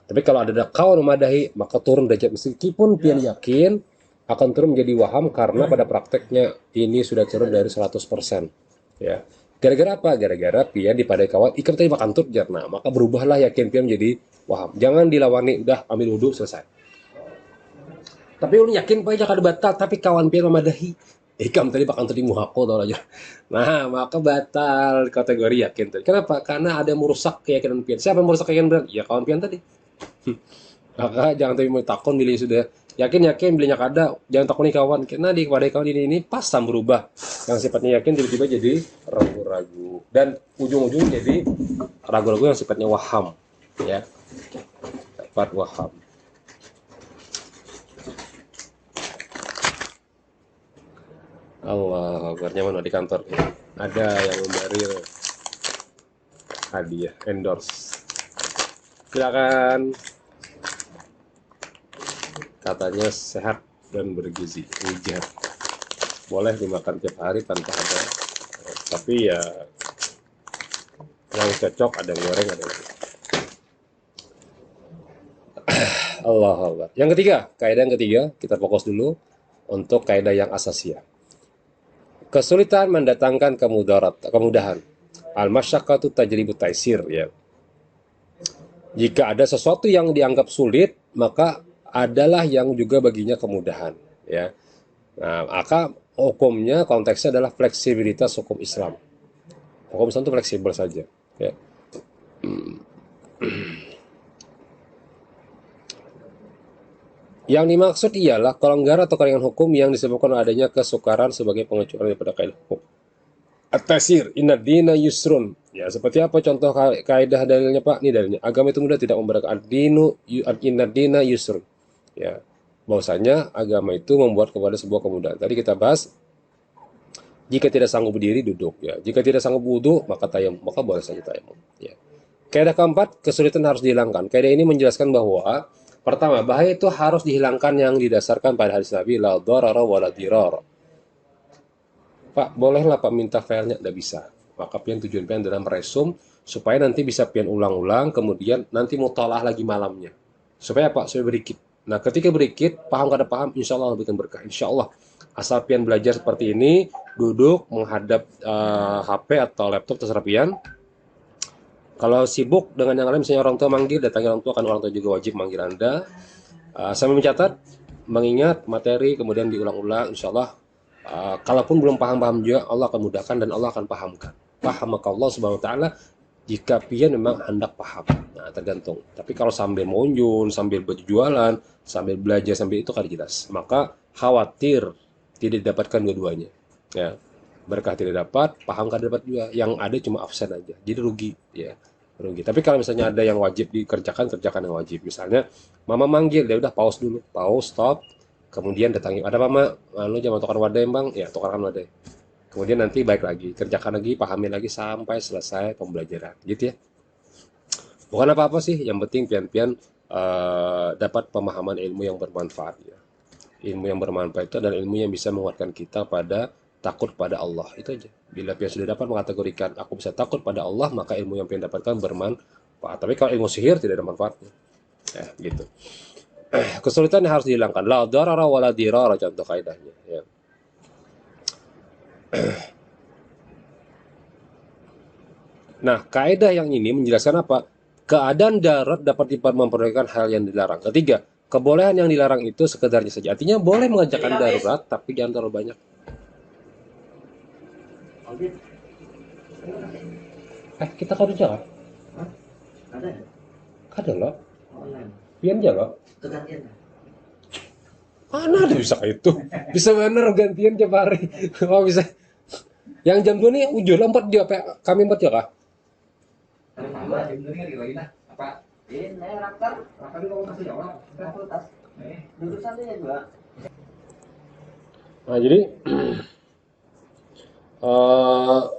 Tapi kalau ada kawan memadahi, maka turun derajat meskipun pian yakin akan turun menjadi waham karena pada prakteknya ini sudah turun dari 100%. Ya. Gara-gara apa? Gara-gara pian dipadai kawan, ikut tadi makan tur jarna, maka berubahlah yakin pian menjadi waham. Jangan dilawani, udah ambil wudhu selesai. Tapi ulun yakin pak jangan ada batal, tapi kawan pian memadahi. Ikam tadi bakal tadi muhako tau aja. Nah, maka batal kategori yakin tadi. Kenapa? Karena ada yang merusak keyakinan pian. Siapa yang merusak keyakinan pian? Ya kawan pian tadi. Maka jangan tadi mau takon bila sudah yakin bilanya kada, jangan takoni kawan. Karena di kepada kawan ini pasang berubah. Yang sifatnya yakin tiba-tiba jadi ragu-ragu dan ujung-ujung jadi ragu-ragu yang sifatnya waham, ya. Sifat waham. Allah, kabarnya mana di kantor ada yang memberi hadiah endorse. Silakan. Katanya sehat dan bergizi. Ujar. Boleh dimakan tiap hari tanpa ada. Tapi ya yang cocok ada yang goreng ada yang Allah Allah. Yang ketiga, kaidah yang ketiga kita fokus dulu untuk kaidah yang asasiyah. Kesulitan mendatangkan kemudahan. Al-masyaqqatu tajribu taisir ya. Jika ada sesuatu yang dianggap sulit, maka adalah yang juga baginya kemudahan ya. Nah, maka hukumnya konteksnya adalah fleksibilitas hukum Islam. Hukum Islam itu fleksibel saja ya. Yang dimaksud ialah kelonggaran atau keringan hukum yang disebabkan adanya kesukaran sebagai pengecualian daripada kaidah hukum. At-tasir, inna dina yusrun. Ya, seperti apa contoh kaidah dalilnya Pak? Ini dalilnya. Agama itu mudah, tidak memberatkan. Ad-dinu inna dina yusrun. Ya, bahwasanya agama itu membuat kepada sebuah kemudahan. Tadi kita bahas jika tidak sanggup berdiri duduk ya. Jika tidak sanggup wudu maka tayamum, maka boleh saja tayamum ya. Kaidah keempat, kesulitan harus dihilangkan. Kaidah ini menjelaskan bahwa pertama, bahaya itu harus dihilangkan yang didasarkan pada hadis Nabi la dharara wa la dirar. Pak, bolehlah Pak minta filenya, tidak bisa. Maka pian tujuan pian dalam meresum supaya nanti bisa pian ulang-ulang, kemudian nanti mutalaah lagi malamnya. Supaya Pak, supaya berikit. Nah, ketika berikit, paham kada paham, insya Allah lebih berkah. Insya Allah. Asal pian belajar seperti ini, duduk menghadap HP atau laptop terserah pian. Kalau sibuk dengan yang lain, misalnya orang tua manggil, datangi orang tua, kan orang tua juga wajib manggil Anda. Sambil mencatat, mengingat materi, kemudian diulang-ulang, insya Allah. Kalaupun belum paham-paham juga, Allah akan mudahkan dan Allah akan pahamkan. Pahamaka Allah subhanahu wa ta'ala, jika pian memang hendak paham. Nah, tergantung. Tapi kalau sambil monjun, sambil berjualan, sambil belajar, sambil itu kan jelas. Maka khawatir tidak didapatkan dua-duanya. Ya. Berkah tidak dapat, paham kan dapat juga. Yang ada cuma absen aja. Jadi rugi, ya. Rugi. Tapi kalau misalnya ada yang wajib dikerjakan, kerjakan yang wajib. Misalnya, mama manggil, ya udah pause dulu. Pause, stop. Kemudian datangi. Ada mama, lu jangan tukar wadai, Bang. Ya, tukarkan wadai. Kemudian nanti baik lagi, kerjakan lagi, pahami lagi sampai selesai pembelajaran. Gitu ya. Bukan apa-apa sih, yang penting pian-pian dapat pemahaman ilmu yang bermanfaat ya. Ilmu yang bermanfaat itu adalah ilmu yang bisa menguatkan kita pada takut pada Allah. Itu aja. Bila pian sudah dapat mengkategorikan aku bisa takut pada Allah, maka ilmu yang pian dapatkan bermanfaat. Tapi kalau ilmu sihir tidak ada manfaatnya. Ya, gitu. Kesulitan yang harus dihilangkan. La darara wa la dirara, contoh kaidahnya. Ya. Nah, kaidah yang ini menjelaskan apa? Keadaan darurat dapat memperbolehkan hal yang dilarang. Ketiga, kebolehan yang dilarang itu sekedarnya saja. Artinya boleh mengerjakan darurat, tapi jangan terlalu banyak. Kita kado jalan? Ada ya? Kada loh. Online. Pian jalan. Itu gantian. Mana ada bisa kayak itu? Bisa bener gantian tiap hari. Oh bisa. Yang jam 2 nih ujul 4 jam apa? Kami 4 jam kah? Dua jam ini lagi nah. Apa? Ini raktar. Raktar itu kamu kasih jawab. Fakultas. Jurusan dia juga. Nah, jadi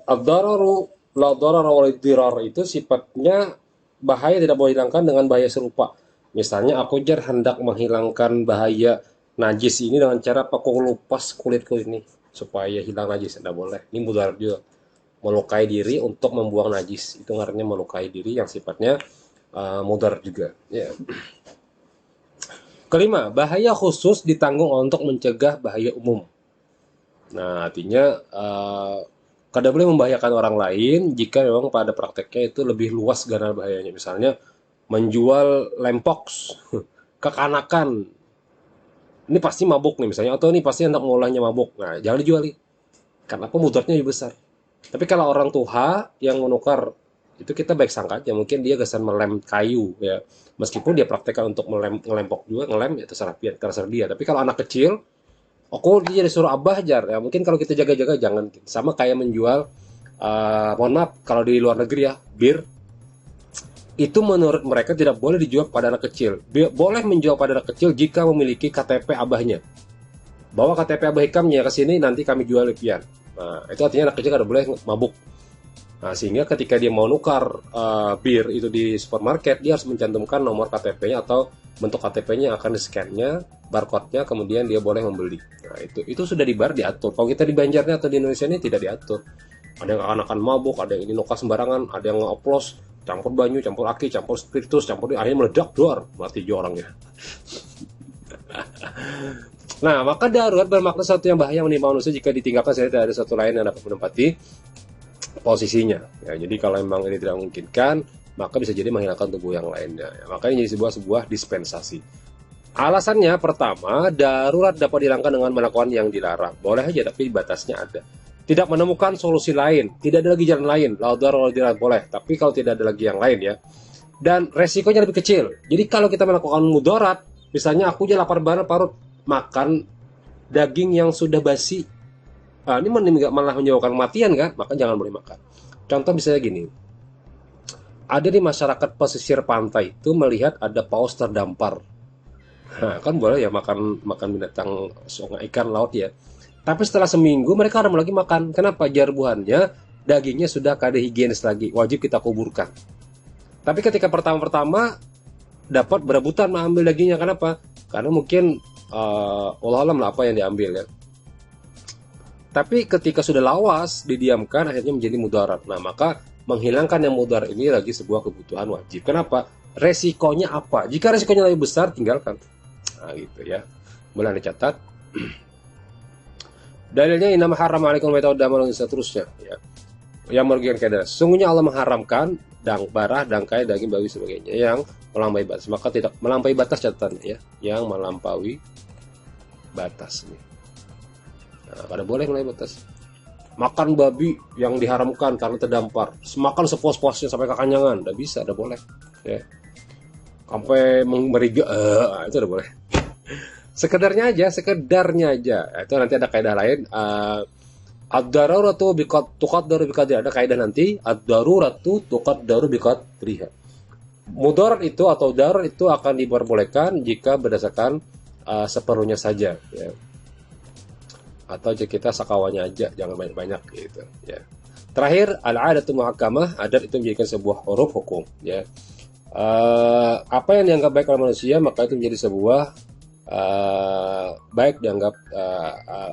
ad-dararu la darara wal dirar itu sifatnya bahaya tidak boleh hilangkan dengan bahaya serupa. Misalnya aku hendak menghilangkan bahaya najis ini dengan cara aku lupas kulitku ini supaya hilang najis, tidak boleh. Ini mudarat juga. Melukai diri untuk membuang najis itu artinya melukai diri yang sifatnya mudarat juga. Ya. Kelima, bahaya khusus ditanggung untuk mencegah bahaya umum. Nah, artinya kada boleh membahayakan orang lain jika memang pada prakteknya itu lebih luas ganal bahayanya. Misalnya menjual lempox kekanakan. Ini pasti mabuk nih misalnya, atau ini pasti hendak mengolahnya mabuk. Nah, jangan dijual. Karena mudaratnya lebih besar. Tapi kalau orang tua yang menukar itu kita baik sangka aja, mungkin dia kesan melem kayu ya. Meskipun dia praktekkan untuk ngelempok juga, ngelem ya terserah dia. Tapi kalau anak kecil, dia disuruh abah ajar ya. Mungkin kalau kita jaga-jaga jangan. Sama kayak menjual mohon maaf kalau di luar negeri ya, bir itu menurut mereka tidak boleh dijual pada anak kecil. Boleh menjual pada anak kecil jika memiliki KTP abahnya. Bawa KTP abah hikamnya ke sini nanti kami jual lepian. Nah, itu artinya anak kecil tidak boleh mabuk. Nah, sehingga ketika dia mau nukar bir itu di supermarket, dia harus mencantumkan nomor KTP-nya atau bentuk KTP-nya akan di-scan-nya, barcode-nya, kemudian dia boleh membeli. Nah, itu sudah diatur. Kalau kita di Banjarnya atau di Indonesia ini tidak diatur. Ada yang akan mabuk, ada yang ini nukar sembarangan, ada yang nge-oplos, campur banyu, campur aki, campur spiritus, akhirnya meledak, duar, mati juga orangnya. Nah, maka darurat bermakna satu yang bahaya menimpa manusia jika ditinggalkan sehingga tidak ada satu lain yang dapat menempati posisinya. Ya, jadi kalau memang ini tidak memungkinkan, maka bisa jadi menghilangkan tubuh yang lainnya. Ya, maka ini jadi sebuah dispensasi. Alasannya pertama, darurat dapat dihilangkan dengan melakukan yang dilarang. Boleh aja, tapi batasnya ada. Tidak menemukan solusi lain, tidak ada lagi jalan lain. Darurat boleh, tapi kalau tidak ada lagi yang lain ya. Dan resikonya lebih kecil. Jadi kalau kita melakukan mudarat, misalnya aku aja lapar banget parut makan daging yang sudah basi. Nah, ini malah menyebabkan kematian kan? Maka jangan boleh makan. Contoh misalnya gini. Ada di masyarakat pesisir pantai itu melihat ada paus terdampar. Nah, kan boleh ya makan binatang sungai ikan laut ya. Tapi setelah seminggu mereka ada lagi makan. Kenapa? Jarbuhannya dagingnya sudah kada higienis lagi. Wajib kita kuburkan. Tapi ketika pertama-pertama dapat berebutan mengambil dagingnya. Kenapa? Karena mungkin Allah alam lah apa yang diambil ya. Tapi ketika sudah lawas didiamkan akhirnya menjadi mudarat. Nah, maka menghilangkan yang mudarat ini lagi sebuah kebutuhan wajib. Kenapa? Resikonya apa? Jika resikonya lebih besar tinggalkan. Nah, gitu ya. Boleh dicatat. Dalilnya inna haram alaikum wa ta'ala seterusnya ya. Yang merugikan kaidah. Sungguhnya Allah mengharamkan barah, dangkai, daging, babi sebagainya yang melampaui batas. Maka tidak melampaui batas catatannya ya, yang melampaui batas nih. Nah, kada boleh melampaui batas. Makan babi yang diharamkan karena terdampar. Makan sepuas-puasnya sampai kekanyangan, tidak bisa, tidak boleh. Ya. Sampai meriga, itu tidak boleh. Sekedarnya aja. Itu nanti ada kaidah lain. Ad-daruratu tuqaddaru biqadriha. Ada kaidah nanti. Ad-daruratu tuqaddaru biqadriha. Mudarat itu atau darurat itu akan diperbolehkan jika berdasarkan seperlunya saja. Ya. Atau jika kita sakawannya aja, jangan banyak-banyak gitu. Ya. Terakhir, al-'adatu muhakkamah. Adat itu menjadikan sebuah huruf hukum. Ya. Apa yang dianggap baik oleh manusia maka itu menjadi sebuah baik dianggap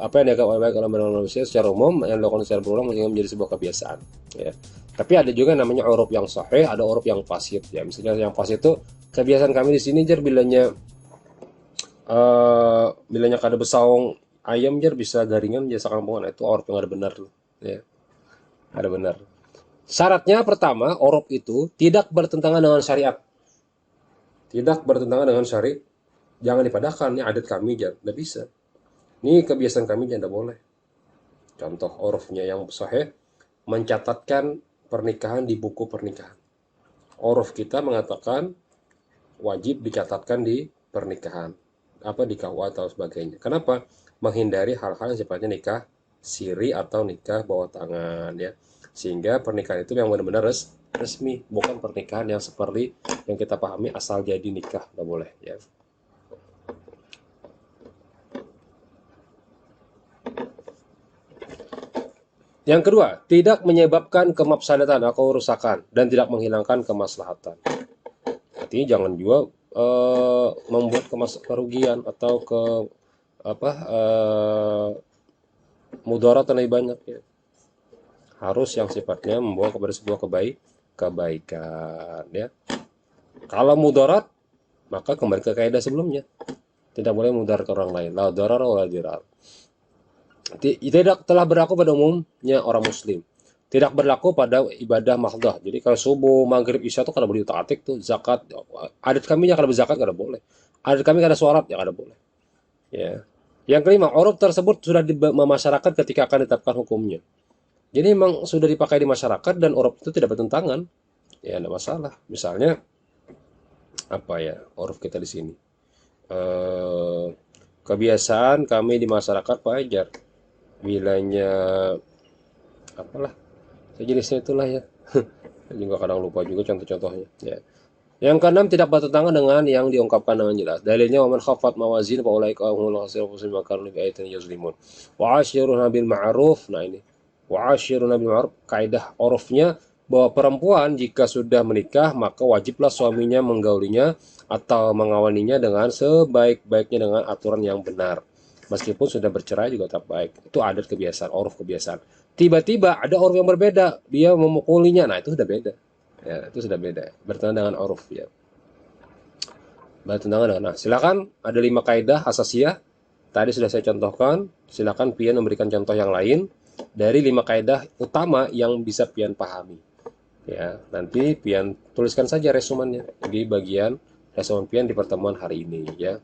apa yang dianggap baik oleh manusia secara umum yang dilakukan secara berulang sehingga menjadi sebuah kebiasaan, ya. Tapi ada juga namanya uruf yang sahih, ada uruf yang fasid, ya. Misalnya yang fasid itu kebiasaan kami di sini jar bilanya kada besaung ayam jar bisa garingan jasa kampungan, itu uruf yang ada benar tuh, ya. Ada benar. Syaratnya pertama, uruf itu tidak bertentangan dengan syariat. Tidak bertentangan dengan syariat. Jangan dipadahkan, ini adat kami jar, tidak bisa. Ini kebiasaan kami tidak boleh. Contoh urufnya yang sahih mencatatkan pernikahan di buku pernikahan. Uruf kita mengatakan wajib dicatatkan di pernikahan, apa di KUA atau sebagainya. Kenapa? Menghindari hal-hal yang sifatnya nikah siri atau nikah bawah tangan, ya. Sehingga pernikahan itu yang benar-benar resmi, bukan pernikahan yang seperti yang kita pahami asal jadi nikah, nggak boleh, ya. Yang kedua, tidak menyebabkan kemafsadatan atau kerusakan dan tidak menghilangkan kemaslahatan. Artinya jangan juga membuat kerugian atau ke apa mudarat lebih banyak, ya. Harus yang sifatnya membawa kepada sebuah kebaikan, ya. Kalau mudarat, maka kembali ke kaidah sebelumnya. Tidak boleh mudarat orang lain. La darar wa la dirar. Tidak telah berlaku pada umumnya orang muslim. Tidak berlaku pada ibadah mahdoh. Jadi kalau subuh, maghrib, isya itu kada boleh utak-atik tuh zakat. Adat kami yang kada berzakat kada boleh. Adat kami kada sholat ya kada boleh. Ya. Yang kelima, uruf tersebut sudah di masyarakat ketika akan ditetapkan hukumnya. Jadi memang sudah dipakai di masyarakat dan uruf itu tidak bertentangan. Ya, tidak masalah. Misalnya apa ya uruf kita di sini? Eh, Kebiasaan kami di masyarakat wajar. Bilanya apalah sejenisnya itulah, ya. Saya juga kadang lupa juga contoh-contohnya, ya. Yang keenam, tidak bertentangan dengan yang diungkapkan dengan jelas. Dalilnya waman khafat mawazin fa ulaika humul khasirun fi makarin bi ayatin yazlimun. Wa asyiruna bil ma'ruf. Nah ini. Wa asyiruna bil ma'ruf, kaidah urufnya bahwa perempuan jika sudah menikah maka wajiblah suaminya menggaulinya atau mengawaninya dengan sebaik-baiknya dengan aturan yang benar. Meskipun sudah bercerai juga tetap baik. Itu adat kebiasaan, uruf kebiasaan. Tiba-tiba ada uruf yang berbeda, dia memukulinya. Nah, itu sudah beda. Ya, itu sudah beda. Bertentangan dengan uruf, ya. Bertentangan dengan. Nah, silakan ada 5 kaidah asasiyah. Tadi sudah saya contohkan. Silakan pian memberikan contoh yang lain dari 5 kaidah utama yang bisa pian pahami. Ya, nanti pian tuliskan saja resumennya di bagian resumen pian di pertemuan hari ini, ya.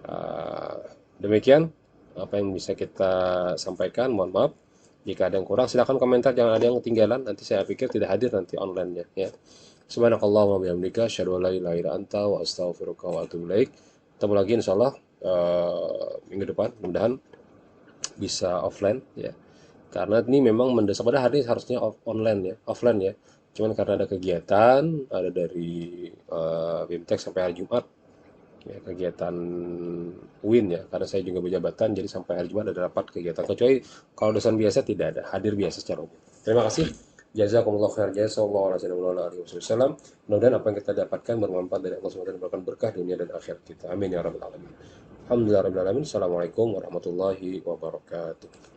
Uh, Demikian apa yang bisa kita sampaikan. Mohon maaf jika ada yang kurang. Silakan komentar, jangan ada yang ketinggalan. Nanti saya pikir tidak hadir nanti online-nya, ya. Subhanakallahumma wa bihamdika asyhadu an la ilaha illa anta wa astaghfiruka wa atubu ilaik. Ketemu lagi insyaallah minggu depan, mudah-mudahan bisa offline, ya. Karena ini memang mendesak, pada hari ini harusnya online, ya, offline, ya. Cuman karena ada kegiatan, ada dari BIMTEK sampai hari Jumat, ya, kegiatan UIN, ya, karena saya juga berjabatan, jadi sampai hari Jumat ada rapat kegiatan. Kecuali kalau dosen biasa tidak ada, hadir biasa secara umum. Terima kasih. Jazakumullah khair, jazakallahu alaihi wasallam. Mudah-mudahan apa yang kita dapatkan bermanfaat dari Allah SWT dan memberikan berkah dunia dan akhirat kita. Amin ya rabbal alamin. Alhamdulillah rabbil alamin. Assalamualaikum warahmatullahi wabarakatuh.